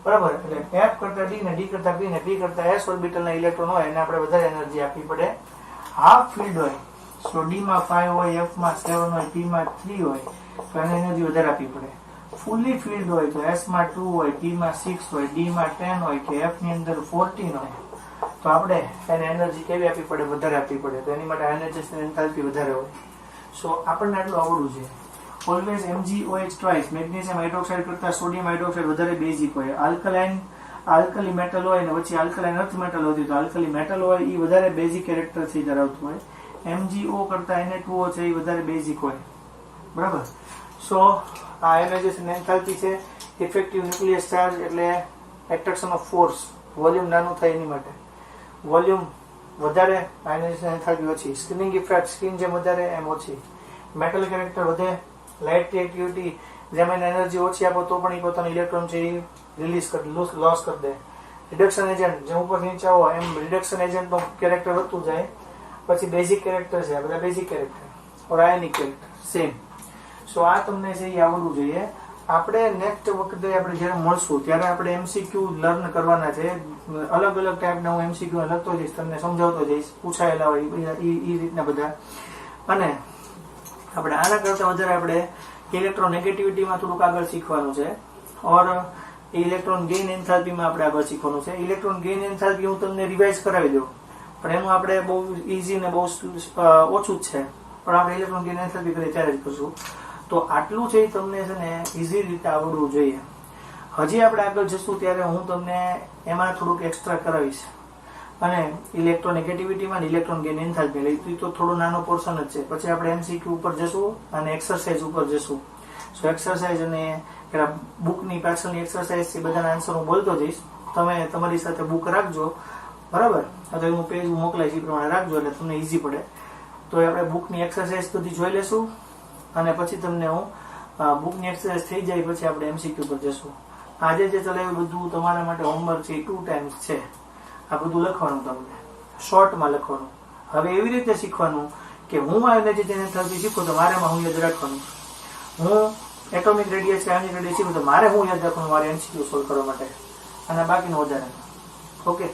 બરાબર. એટલે F કરતા D ને D કરતા P ને P કરતા S ઓર્બિટલ ના ઇલેક્ટ્રોન હોય એને આપણે વધારે એનર્જી આપવી પડે. હાફ ફિલ્ડ હોય, સો D માં 5 હોય, F માં 7 હોય, P માં 3 હોય, તો એને એનર્જી વધારે આપવી પડે. ફૂલી ફિલ્ડ હોય તો S માં 2 હોય, T માં 6 હોય, D માં 10 હોય કે F ની અંદર 14 હોય તો આપણે એને એનર્જી કેવી આપવી પડે? વધારે આપવી પડે. તો એની માટે આયનાઇઝેશન એન્થાલ્પી વધારે હોય. સો આપણને આટલું આવડવું છે. Always MgOH twice, magnesium hydroxide કરતા સોડિયમ હાઇડ્રોક્સાઇડ વધારે બેઝિક હોય. આલ્કલી મેટલ હોય ને પછી આલ્કલાઇન અર્થ મેટલ હોતી, તો આલ્કલી મેટલ હોય એ વધારે બેઝિક કેરેક્ટરથી ધરાવતું હોય. MgO કરતા Na2O છે એ વધારે બેઝિક હોય. બરાબર. સો આ આયનાઇઝેશન એન્થાલ્પી છે. ઇફેક્ટિવ ન્યુક્લિયસ ચાર્જ એટલે એટ્રેક્શન ઓફ ફોર્સ, વોલ્યુમ નાનું થાય એની માટે. વોલ્યુમ વધારે, આયનાઇઝેશન એન્થાલ્પી ઓછી. સ્ક્રીનિંગ ઇફેક્ટ, સ્ક્રીન જેમ વધારે એમ ઓછી. મેટલ કેરેક્ટર વધે. લાઇટ રિએક્ટિવિટી, જેમ એને એનર્જી ઓછી આપો તો પણ એ પોતાનું ઇલેક્ટ્રોન છે એ રિલીઝ કરી લોસ કરી દે. રિડક્શન એજન્ટ, જેમ ઉપર નીચે આવો એમ રિડક્શન એજન્ટનું કેરેક્ટર વધતું જાય. પછી બેઝિક કેરેક્ટર છે, આ બધા બેઝિક કેરેક્ટર. ઓર આયનિક કેરેક્ટર સેમ. સો આ તમને છે એ આવડવું જોઈએ. આપણે નેક્સ્ટ વખતે આપણે જ્યારે મળશું ત્યારે આપણે MCQ લર્ન કરવાના છે. અલગ અલગ ટાઈપના હું MCQ લખતો જઈશ, તમને સમજાવતો જઈશ, પૂછાયેલા હોય એ રીતના બધા. અને આપણે આના કરતા વધારે આપણે ઇલેક્ટ્રોનેગેટિવિટીમાં થોડુંક આગળ શીખવાનું છે. ઓર ઇલેક્ટ્રોન ગેઇન એન્થાલ્પીમાં આપણે આગળ શીખવાનું છે. ઇલેક્ટ્રોન ગેઇન એન્થાલ્પી હું તમને રિવાઇઝ કરાવી દઉં, પણ એનું આપણે બહુ ઇઝી ને બહુ ઓછું જ છે. પણ આપણે ઇલેક્ટ્રોન ગેઇન એન્થાલ્પી કરીએ ત્યારે જ કરશું. તો આટલું છે તમને છે ને ઇઝી રીતે આવડવું જોઈએ. હજી આપણે આગળ જશું ત્યારે હું તમને એમાં થોડુંક એક્સ્ટ્રા કરાવીશ. અને ઇલેક્ટ્રોનેગેટિવિટીમાં ઇલેક્ટ્રોન ગેઇન એન્થાલ્પી લઈ તો થોડો નાનો પોર્શન જ છે. પછી આપણે MCQ ઉપર જશું અને એક્સરસાઇઝ ઉપર જશું. સો એક્સરસાઇઝ અને બુકની પાછળની એક્સરસાઇઝ છે બધાના આન્સર હું બોલતો જઈશ. તમે તમારી સાથે બુક રાખજો, બરાબર? અથવા હું પેજ મોકલાઈશ એ પ્રમાણે રાખજો એટલે તમને ઇઝી પડે. તો આપણે બુકની એક્સરસાઇઝ બધી જોઈ લેશું અને પછી તમને હું બુકની એક્સરસાઇઝ થઈ જાય પછી આપણે MCQ પર જશું. આજે જે ચલાવ્યું બધું તમારા માટે હોમવર્ક છે 2 ટાઈમ્સ છે. આ બધું લખવાનું, તમને શોર્ટમાં લખવાનું. હવે એવી રીતે શીખવાનું કે હું આયનાઇઝેશન એન્થાલ્પી શીખું તો મારે હું યાદ રાખવાનું. હું એટોમિક રેડિયસ આયનિક રેડિયસ શીખું તો મારે હું યાદ રાખવાનું મારે MCQ સોલ્વ કરવા માટે, અને બાકીનું વધારે. ઓકે.